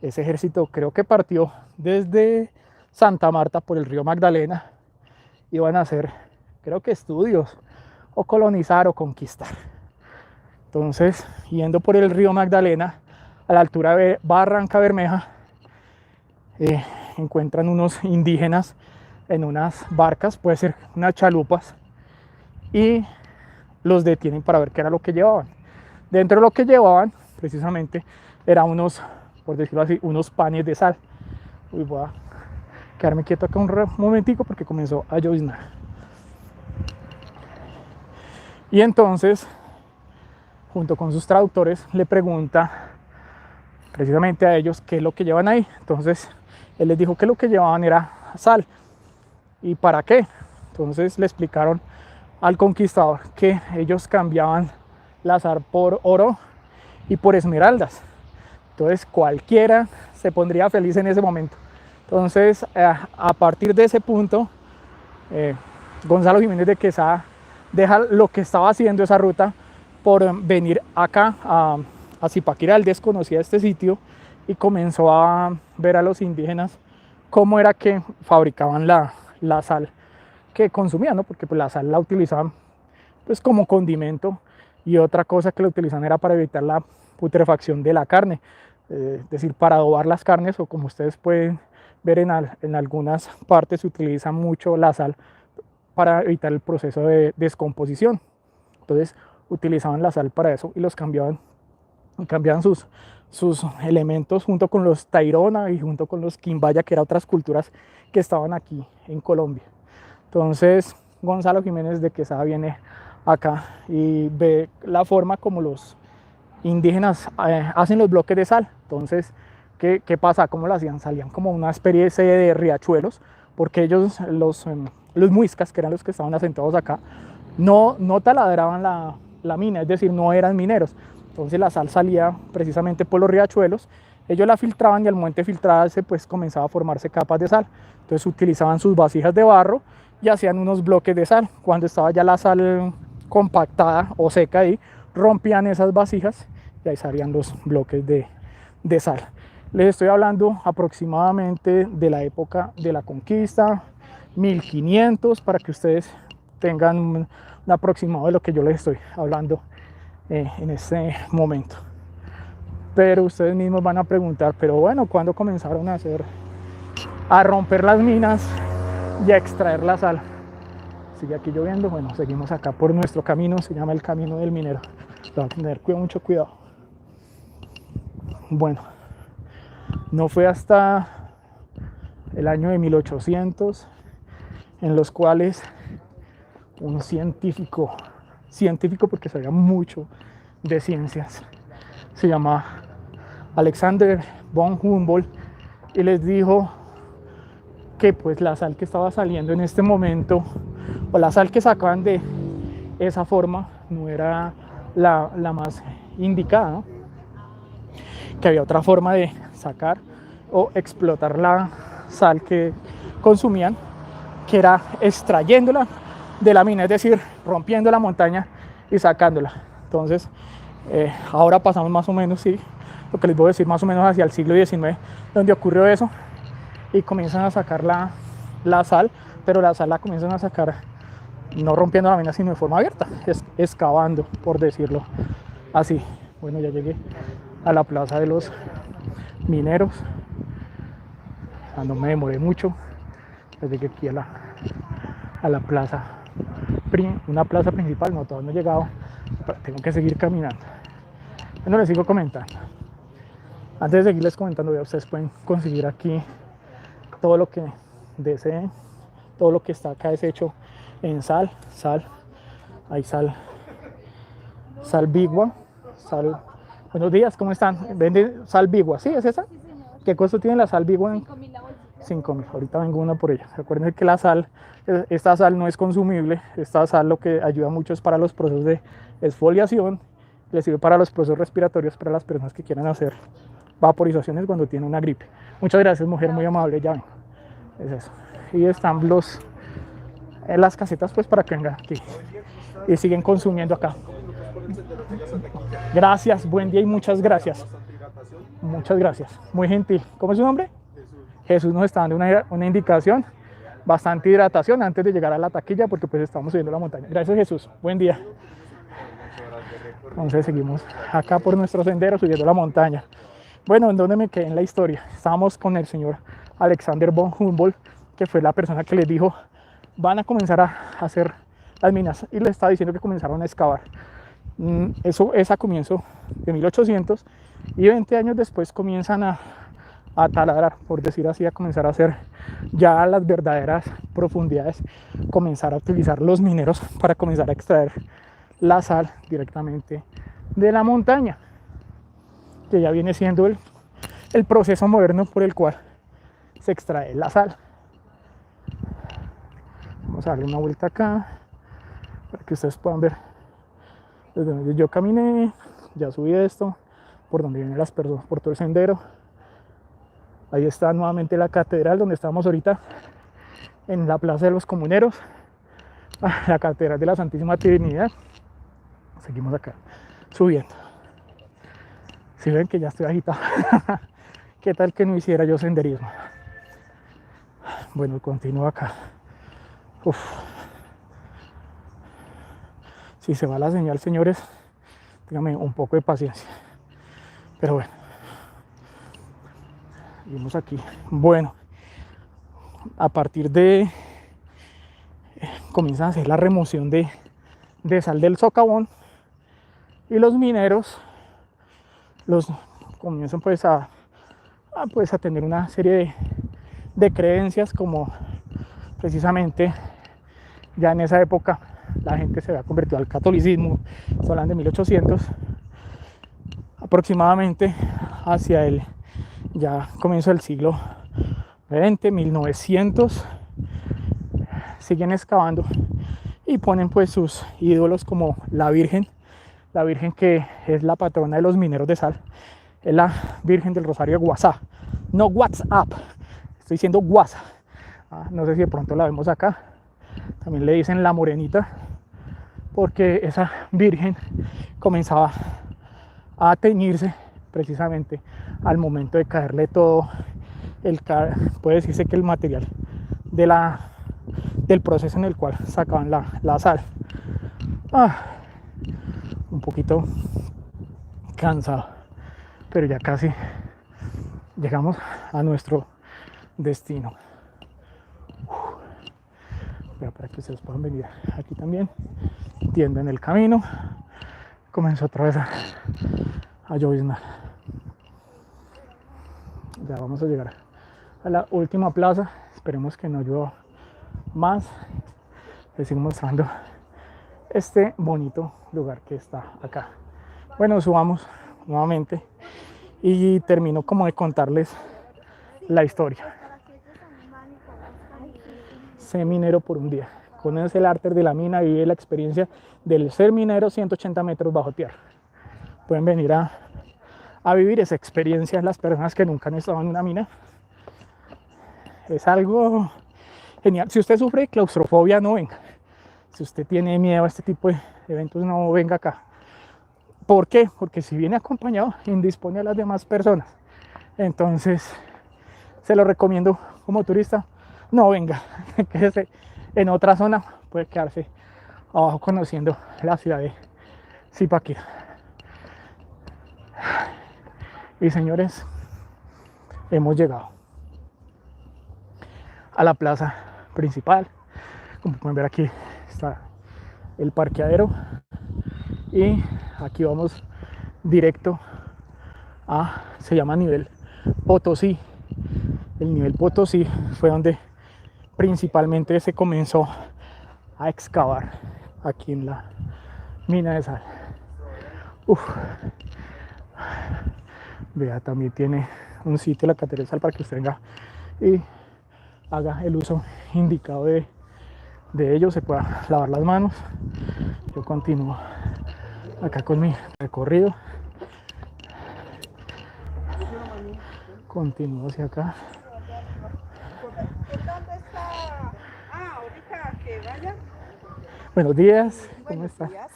Ese ejército creo que partió desde Santa Marta por el río Magdalena. Iban a hacer, creo que estudios, o colonizar o conquistar. Entonces, yendo por el río Magdalena, a la altura de Barranca Bermeja, encuentran unos indígenas en unas barcas, puede ser unas chalupas, y los detienen para ver qué era lo que llevaban. Dentro de lo que llevaban, precisamente, eran unos, por decirlo así, unos panes de sal. Uy, voy a quedarme quieto acá un momentico porque comenzó a lloviznar. Y entonces, junto con sus traductores, le pregunta precisamente a ellos qué es lo que llevan ahí. Entonces él les dijo que lo que llevaban era sal. ¿Y para qué? Entonces le explicaron al conquistador que ellos cambiaban la sal por oro y por esmeraldas. Entonces cualquiera se pondría feliz en ese momento. Entonces a partir de ese punto, Gonzalo Jiménez de Quesada deja lo que estaba haciendo esa ruta por venir acá a Zipaquirá. Él desconocía este sitio y comenzó a ver a los indígenas cómo era que fabricaban la sal que consumían, ¿no? Porque pues, la sal la utilizaban pues, como condimento, y otra cosa que la utilizaban era para evitar la putrefacción de la carne, es decir, para adobar las carnes, o como ustedes pueden ver en algunas partes se utiliza mucho la sal para evitar el proceso de descomposición. Entonces utilizaban la sal para eso y los cambiaban sus elementos junto con los Tairona y junto con los Quimbaya, que eran otras culturas que estaban aquí en Colombia. Entonces Gonzalo Jiménez de Quesada viene acá y ve la forma como los indígenas hacen los bloques de sal. Entonces, ¿qué pasa? ¿Cómo lo hacían? Salían como una especie de riachuelos, porque ellos, los muiscas, que eran los que estaban asentados acá, no taladraban la mina, es decir, no eran mineros. Entonces la sal salía precisamente por los riachuelos, ellos la filtraban y al momento de filtrarse pues comenzaba a formarse capas de sal. Entonces utilizaban sus vasijas de barro y hacían unos bloques de sal. Cuando estaba ya la sal compactada o seca ahí, rompían esas vasijas y ahí salían los bloques de sal. Les estoy hablando aproximadamente de la época de la conquista, 1500, para que ustedes tengan un aproximado de lo que yo les estoy hablando en este momento. Pero ustedes mismos van a preguntar, pero bueno, ¿cuándo comenzaron a romper las minas y a extraer la sal? Sigue aquí lloviendo. Bueno, seguimos acá por nuestro camino, se llama el camino del minero. Vamos a tener mucho cuidado. Bueno, no fue hasta el año de 1800 en los cuales un científico porque sabía mucho de ciencias, se llama Alexander von Humboldt, y les dijo que pues la sal que estaba saliendo en este momento, o la sal que sacaban de esa forma, no era la más indicada, ¿no? Que había otra forma de sacar o explotar la sal que consumían, que era extrayéndola de la mina, es decir, rompiendo la montaña y sacándola. Entonces, ahora pasamos más o menos, sí, lo que les voy a decir, más o menos hacia el siglo XIX, donde ocurrió eso, y comienzan a sacar la sal, pero la sal la comienzan a sacar no rompiendo la mina, sino de forma abierta, excavando, por decirlo así. Bueno, ya llegué a la plaza de los mineros, o sea, no me demoré mucho, ya llegué aquí a la plaza, una plaza principal. No, todavía no he llegado, tengo que seguir caminando. Bueno, les sigo comentando. Antes de seguirles comentando, ya ustedes pueden conseguir aquí todo lo que deseen, todo lo que está acá es hecho en sal, hay sal Bigua, sal. Buenos días, ¿cómo están? ¿Venden sal Bigua? ¿Sí, es esa? ¿Qué costo tiene la sal Bigua? 5.000 la bolsa. 5.000, ahorita vengo una por ella. Recuerden que esta sal no es consumible, esta sal lo que ayuda mucho es para los procesos de exfoliación, le sirve para los procesos respiratorios, para las personas que quieran hacer vaporizaciones cuando tienen una gripe. Muchas gracias, mujer, muy amable, ya vengo. Es eso. Y están las casetas pues para que vengan aquí y siguen consumiendo acá. Gracias, buen día y muchas gracias. Muchas gracias, muy gentil. ¿Cómo es su nombre? Jesús nos está dando una indicación, bastante hidratación antes de llegar a la taquilla porque pues estamos subiendo la montaña. Gracias, Jesús, buen día. Entonces seguimos acá por nuestro sendero subiendo la montaña. Bueno, ¿en dónde me quedé en la historia? Estábamos con el señor Alexander von Humboldt, que fue la persona que les dijo, van a comenzar a hacer las minas, y les estaba diciendo que comenzaron a excavar. Eso es a comienzo de 1800, y 20 años después comienzan a taladrar, por decir así, a comenzar a hacer ya las verdaderas profundidades, comenzar a utilizar los mineros para comenzar a extraer la sal directamente de la montaña, que ya viene siendo el proceso moderno por el cual se extrae la sal. Vamos a darle una vuelta acá para que ustedes puedan ver desde donde yo caminé. Ya subí esto, por donde vienen las personas, por todo el sendero. Ahí está nuevamente la catedral donde estamos ahorita, en la Plaza de los Comuneros, la Catedral de la Santísima Trinidad. Seguimos acá subiendo. Si ven que ya estoy agitado. ¿Qué tal que no hiciera yo senderismo? Bueno, continúo acá. Uf. Si se va la señal, señores, díganme un poco de paciencia. Pero bueno, seguimos aquí. Bueno, a partir de comienzan a hacer la remoción de sal del socavón, y los mineros comienzan pues a tener una serie de creencias, como precisamente ya en esa época la gente se había convertido al catolicismo. Estamos hablando de 1800 aproximadamente, hacia el ya comienzo del siglo XX, 1900. Siguen excavando y ponen pues sus ídolos, como la Virgen que es la patrona de los mineros de sal. Es la Virgen del Rosario de Guasá, no WhatsApp, estoy diciendo Guasá. No sé si de pronto la vemos acá. También le dicen la Morenita, porque esa Virgen comenzaba a teñirse precisamente al momento de caerle todo puede decirse que el material del proceso en el cual sacaban la sal. Un poquito cansado, pero ya casi llegamos a nuestro destino. Para que ustedes puedan venir aquí también, tienden el camino. Comenzó otra vez a lloviznar. Ya vamos a llegar a la última plaza. Esperemos que no llueva más. Les sigo mostrando este bonito lugar que está acá. Bueno, subamos nuevamente y termino como de contarles la historia. Sé minero por un día. Conoce el arte de la mina y vive la experiencia del ser minero 180 metros bajo tierra. Pueden venir a vivir esa experiencia las personas que nunca han estado en una mina. Es algo genial. Si usted sufre de claustrofobia, no venga. Si usted tiene miedo a este tipo de eventos, no venga acá. ¿Por qué? Porque si viene acompañado, indispone a las demás personas. Entonces, se lo recomiendo como turista. No venga, quédese en otra zona, puede quedarse abajo conociendo la ciudad de Zipaquirá. Y señores, hemos llegado a la plaza principal. Como pueden ver, aquí está el parqueadero y aquí vamos directo se llama nivel Potosí. El nivel Potosí fue donde principalmente se comenzó a excavar aquí en la mina de sal. Vea, también tiene un sitio, la catedral de sal, para que usted venga y haga el uso indicado de ello, se pueda lavar las manos. Yo continúo acá con mi recorrido, continúo hacia acá. ¿Dónde está? Ahorita que vaya. Buenos días, ¿cómo Buenos está? días.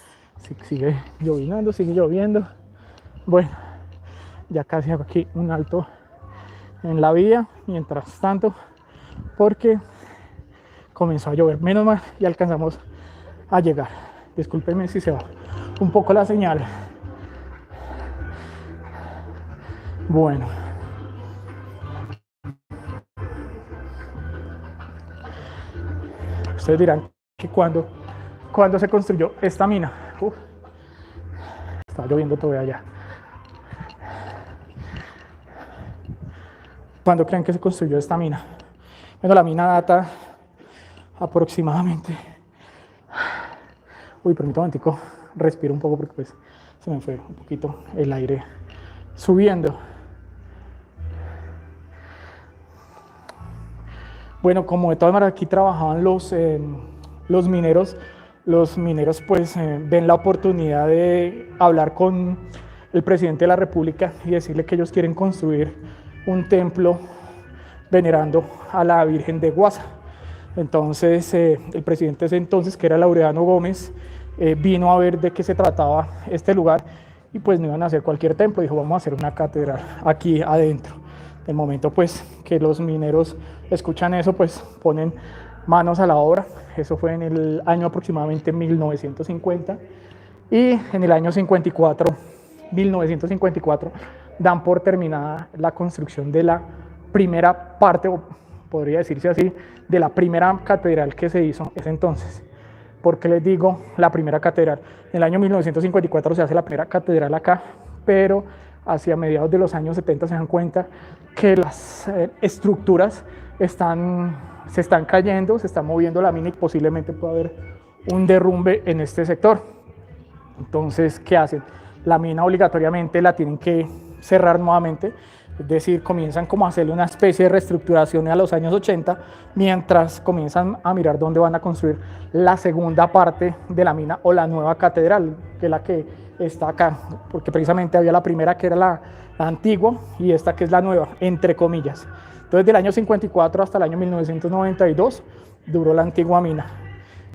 Sigue llovinando, sigue lloviendo. Bueno, ya casi hago aquí un alto en la vía, mientras tanto, porque comenzó a llover. Menos mal, y alcanzamos a llegar. Discúlpenme si se va un poco la señal. Bueno, ustedes dirán que cuando se construyó esta mina. Está lloviendo todavía allá. ¿Cuándo creen que se construyó esta mina? Bueno, la mina data aproximadamente... Uy, permítame un momentico, respiro un poco porque pues Se me fue un poquito el aire subiendo. Bueno, como de todas maneras aquí trabajaban los mineros, pues ven la oportunidad de hablar con el presidente de la República y decirle que ellos quieren construir un templo venerando a la Virgen de Guasa. Entonces el presidente ese entonces, que era Laureano Gómez, vino a ver de qué se trataba este lugar y pues no iban a hacer cualquier templo, dijo vamos a hacer una catedral aquí adentro. El momento pues que los mineros escuchan eso, pues ponen manos a la obra. Eso fue en el año aproximadamente 1950 y en el año 1954 dan por terminada la construcción de la primera parte, o podría decirse así, de la primera catedral que se hizo ese entonces. ¿Por qué les digo la primera catedral? En el año 1954 se hace la primera catedral acá, pero hacia mediados de los años 70 se dan cuenta que las estructuras se están cayendo, se está moviendo la mina y posiblemente pueda haber un derrumbe en este sector. Entonces, ¿qué hacen? La mina obligatoriamente la tienen que cerrar nuevamente, es decir, comienzan como a hacerle una especie de reestructuración a los años 80, mientras comienzan a mirar dónde van a construir la segunda parte de la mina o la nueva catedral, que es la que está acá, porque precisamente había la primera que era la antigua y esta que es la nueva, entre comillas. Entonces, del año 54 hasta el año 1992 duró la antigua mina.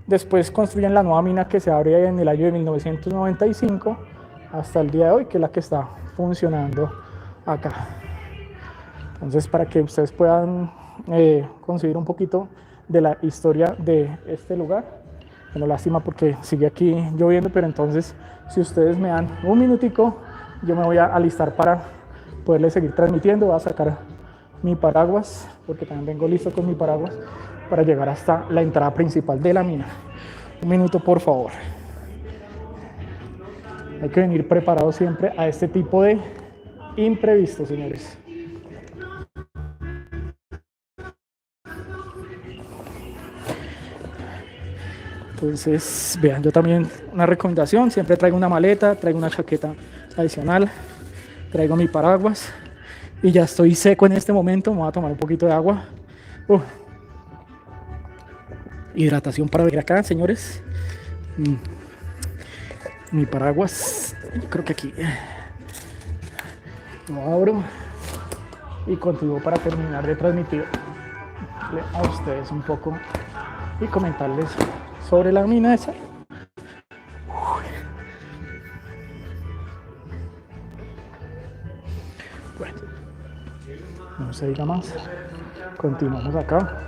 Después construyen la nueva mina que se abre en el año de 1995 hasta el día de hoy, que es la que está funcionando acá. Entonces, para que ustedes puedan conseguir un poquito de la historia de este lugar. Bueno, lástima porque sigue aquí lloviendo, pero entonces, si ustedes me dan un minutico, yo me voy a alistar para poderles seguir transmitiendo. Voy a sacar mi paraguas, porque también vengo listo con mi paraguas para llegar hasta la entrada principal de la mina. Un minuto, por favor. Hay que venir preparado siempre a este tipo de imprevistos, señores. Entonces, vean, yo también una recomendación, siempre traigo una maleta, traigo una chaqueta adicional, traigo mi paraguas y ya estoy seco en este momento. Me voy a tomar un poquito de agua. Hidratación para ver acá, señores. Mi paraguas, yo creo que aquí lo abro y continúo para terminar de transmitir a ustedes un poco y comentarles sobre la mina esa. Bueno, no se diga más, continuamos acá.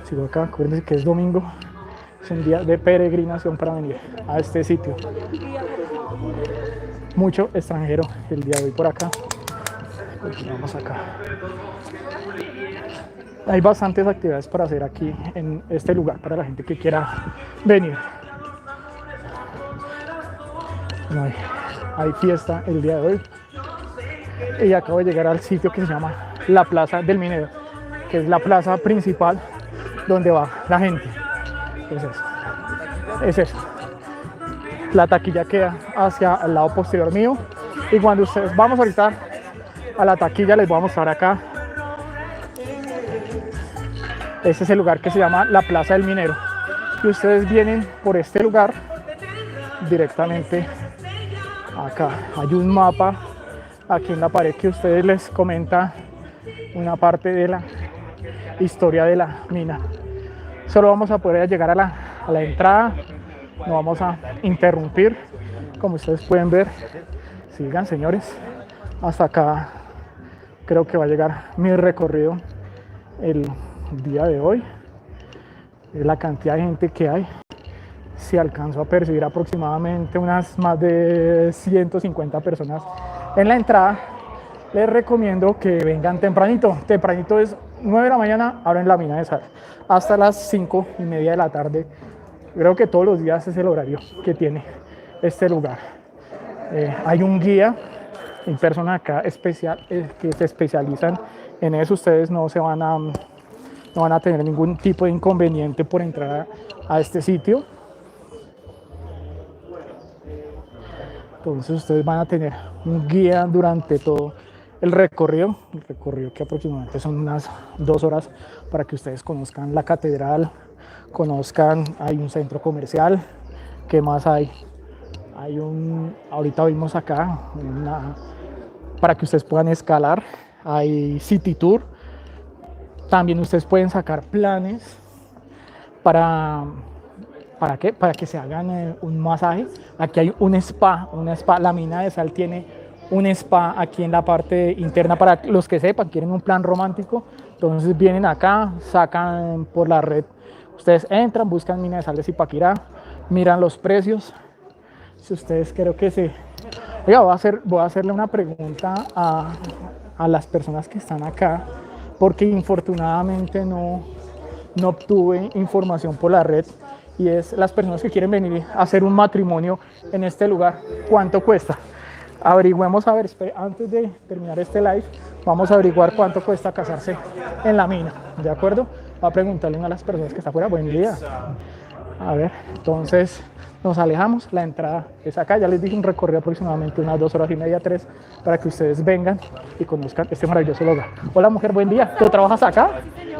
Sigo acá, acuérdense que es domingo, es un día de peregrinación para venir a este sitio. Mucho extranjero el día de hoy por acá. Continuamos acá. Hay bastantes actividades para hacer aquí en este lugar para la gente que quiera venir. Bueno, hay fiesta el día de hoy. Y acabo de llegar al sitio que se llama la Plaza del Minero, que es la plaza principal donde va la gente. Es eso. La taquilla queda hacia el lado posterior mío y cuando ustedes vamos ahorita a la taquilla les voy a mostrar acá. Este es el lugar que se llama la Plaza del Minero y ustedes vienen por este lugar directamente acá. Hay un mapa aquí en la pared que ustedes les comenta una parte de la historia de la mina. Solo vamos a poder llegar a la entrada, no vamos a interrumpir, como ustedes pueden ver. Sigan, señores, hasta acá creo que va a llegar mi recorrido el día de hoy. La cantidad de gente que hay, si alcanzo a percibir aproximadamente unas más de 150 personas en la entrada. Les recomiendo que vengan tempranito. Tempranito es 9 de la mañana, abren la mina de sal hasta las 5:30 de la tarde. Creo que todos los días es el horario que tiene este lugar. Hay un guía Hay personas acá que se especializan en eso. Ustedes no van a tener ningún tipo de inconveniente por entrar a este sitio. Entonces ustedes van a tener un guía durante todo el recorrido que aproximadamente son unas 2 horas para que ustedes conozcan la catedral, hay un centro comercial. ¿Qué más hay? Ahorita vimos acá, para que ustedes puedan escalar, hay City Tour. También ustedes pueden sacar planes ¿para qué? Para que se hagan un masaje. Aquí hay un spa, la mina de sal tiene un spa aquí en la parte interna para los que sepan, quieren un plan romántico. Entonces vienen acá, sacan por la red, ustedes entran, buscan mina de sal de Zipaquirá, miran los precios. Si ustedes creo que se... Oiga, voy a hacerle una pregunta a las personas que están acá, porque infortunadamente no obtuve información por la red, y es las personas que quieren venir a hacer un matrimonio en este lugar, ¿cuánto cuesta? Averigüemos, a ver, antes de terminar este live, vamos a averiguar cuánto cuesta casarse en la mina, ¿de acuerdo? Voy a preguntarle a las personas que están afuera. Buen día. A ver, entonces nos alejamos, la entrada es acá, ya les dije, un recorrido aproximadamente unas 2 horas y media, 3, para que ustedes vengan y conozcan este maravilloso lugar. Hola mujer, buen día, ¿tú trabajas acá?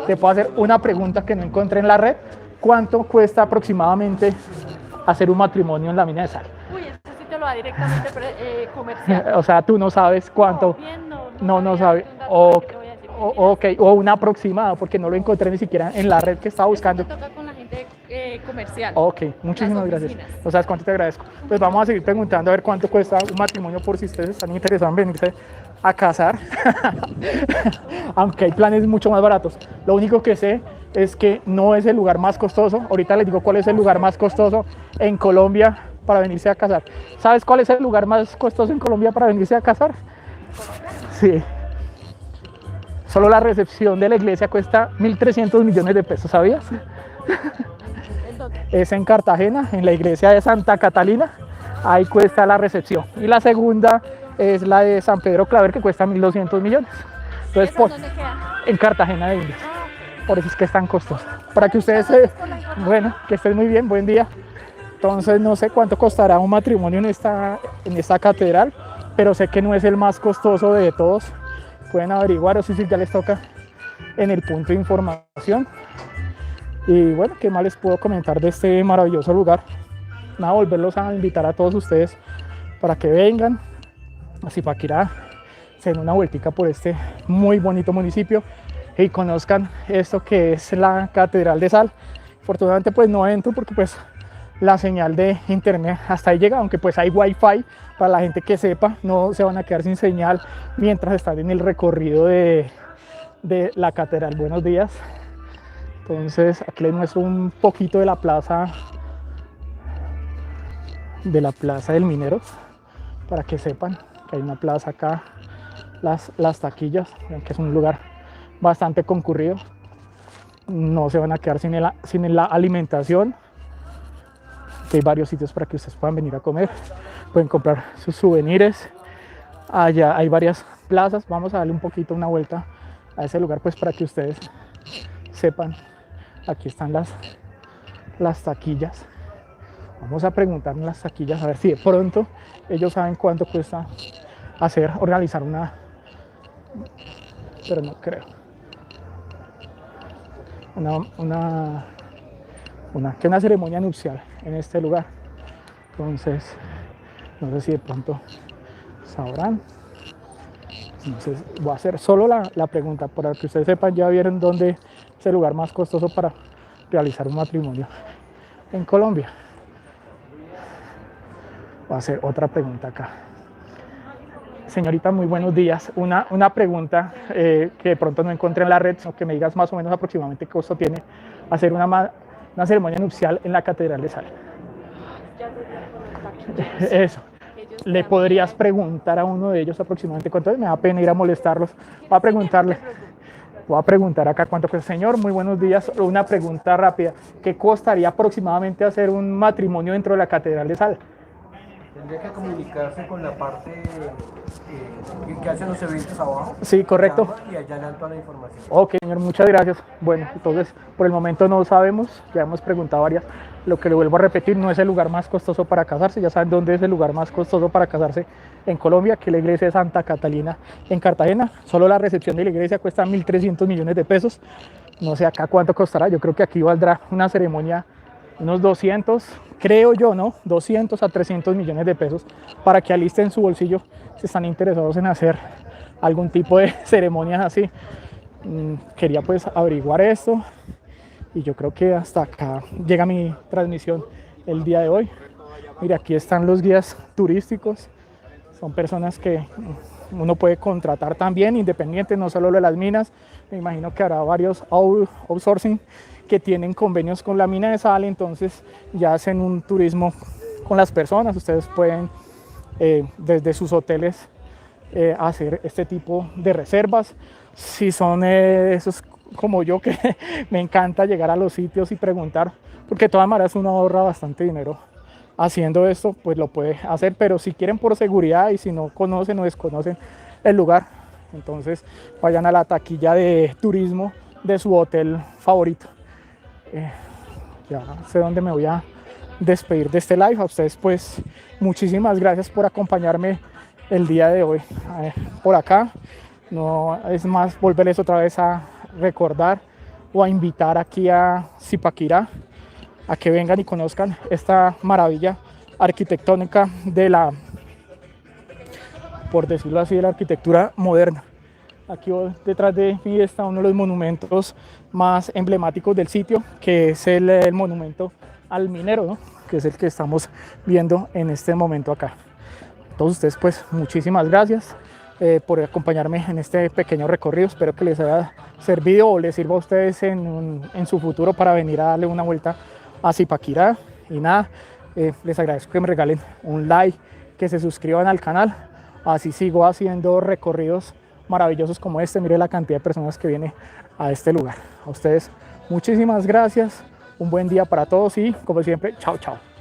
Te puedo hacer una pregunta que no encontré en la red. ¿Cuánto cuesta aproximadamente hacer un matrimonio en la mina de sal? Uy, eso sí te lo da directamente comercial. O sea, tú no sabes cuánto. No sabes. Ok, o un aproximado, porque no lo encontré ni siquiera en la red que estaba buscando. Eso toca con la gente comercial. Ok, muchísimas gracias. No sabes cuánto te agradezco. Pues vamos a seguir preguntando a ver cuánto cuesta un matrimonio, por si ustedes están interesados en venirse a casar. Aunque hay planes mucho más baratos. Lo único que sé es que no es el lugar más costoso. Ahorita les digo cuál es el lugar más costoso en Colombia para venirse a casar. ¿Sabes cuál es el lugar más costoso en Colombia para venirse a casar? Sí. Solo la recepción de la iglesia cuesta 1.300 millones de pesos, ¿sabías? Es en Cartagena, en la iglesia de Santa Catalina. Ahí cuesta la recepción. Y la segunda es la de San Pedro Claver, que cuesta 1.200 millones. Entonces, ¿Dónde queda? en Cartagena de Indias. Por eso es que es tan costoso. Para que ustedes, bueno, que estén muy bien, buen día. Entonces no sé cuánto costará un matrimonio en esta catedral, pero sé que no es el más costoso de todos. Pueden averiguar, o si ya les toca en el punto de información. Y bueno, ¿qué más les puedo comentar de este maravilloso lugar? Nada, volverlos a invitar a todos ustedes para que vengan a Zipaquirá, se den una vueltica por este muy bonito municipio y conozcan esto que es la Catedral de Sal. Afortunadamente pues no entro porque pues la señal de internet hasta ahí llega, aunque pues hay wifi para la gente que sepa, no se van a quedar sin señal mientras están en el recorrido de la catedral. Buenos días. Entonces aquí les muestro un poquito de la plaza del Minero, para que sepan que hay una plaza acá, las taquillas, que es un lugar bastante concurrido. No se van a quedar sin la alimentación. Aquí hay varios sitios para que ustedes puedan venir a comer, pueden comprar sus souvenirs. Allá hay varias plazas. Vamos a darle un poquito una vuelta a ese lugar pues para que ustedes sepan. Aquí están las taquillas. Vamos a preguntar en las taquillas a ver si de pronto ellos saben cuánto cuesta organizar una, pero no creo, una ceremonia nupcial en este lugar. Entonces no sé si de pronto sabrán. Entonces voy a hacer solo la pregunta para que ustedes sepan. Ya vieron dónde es el lugar más costoso para realizar un matrimonio en Colombia. Voy a hacer otra pregunta acá. Señorita, muy buenos días. Una pregunta que de pronto no encontré en la red, sino que me digas más o menos aproximadamente qué costo tiene hacer una ceremonia nupcial en la Catedral de Sal. Eso. ¿Le podrías preguntar a uno de ellos aproximadamente cuánto es? Me da pena ir a molestarlos. Voy a preguntar acá cuánto cuesta. Señor, muy buenos días. Una pregunta rápida. ¿Qué costaría aproximadamente hacer un matrimonio dentro de la Catedral de Sal? Tendría que comunicarse con la parte que hacen los eventos abajo. Sí, correcto. Llama y allá le dan toda la información. Ok, señor, muchas gracias. Bueno, entonces por el momento no sabemos, ya hemos preguntado varias. Lo que le vuelvo a repetir, no es el lugar más costoso para casarse. Ya saben dónde es el lugar más costoso para casarse en Colombia, que es la iglesia de Santa Catalina en Cartagena. Solo la recepción de la iglesia cuesta 1.300 millones de pesos. No sé acá cuánto costará. Yo creo que aquí valdrá una ceremonia unos 200, creo yo, ¿no? 200 a 300 millones de pesos para que alisten su bolsillo si están interesados en hacer algún tipo de ceremonias así. Quería pues averiguar esto y yo creo que hasta acá llega mi transmisión el día de hoy. Mira, aquí están los guías turísticos. Son personas que uno puede contratar también, independiente, no solo de las minas. Me imagino que habrá varios outsourcing que tienen convenios con la mina de sal, entonces ya hacen un turismo con las personas. Ustedes pueden desde sus hoteles hacer este tipo de reservas. Si son esos como yo, que me encanta llegar a los sitios y preguntar, porque de todas maneras uno ahorra bastante dinero haciendo esto, pues lo puede hacer, pero si quieren por seguridad y si no conocen o desconocen el lugar, entonces vayan a la taquilla de turismo de su hotel favorito. Ya sé dónde me voy a despedir de este live. A ustedes pues muchísimas gracias por acompañarme el día de hoy por acá. No es más volverles otra vez a recordar o a invitar aquí a Zipaquirá a que vengan y conozcan esta maravilla arquitectónica de la, por decirlo así, de la arquitectura moderna. Aquí detrás de mí está uno de los monumentos más emblemáticos del sitio, que es el monumento al minero, ¿no? Que es el que estamos viendo en este momento acá. Todos ustedes pues muchísimas gracias por acompañarme en este pequeño recorrido. Espero que les haya servido o les sirva a ustedes en su futuro para venir a darle una vuelta a Zipaquirá. Y nada, les agradezco que me regalen un like, que se suscriban al canal, así sigo haciendo recorridos maravillosos como este. Mire la cantidad de personas que viene a este lugar. A ustedes muchísimas gracias, un buen día para todos y como siempre, chao chao.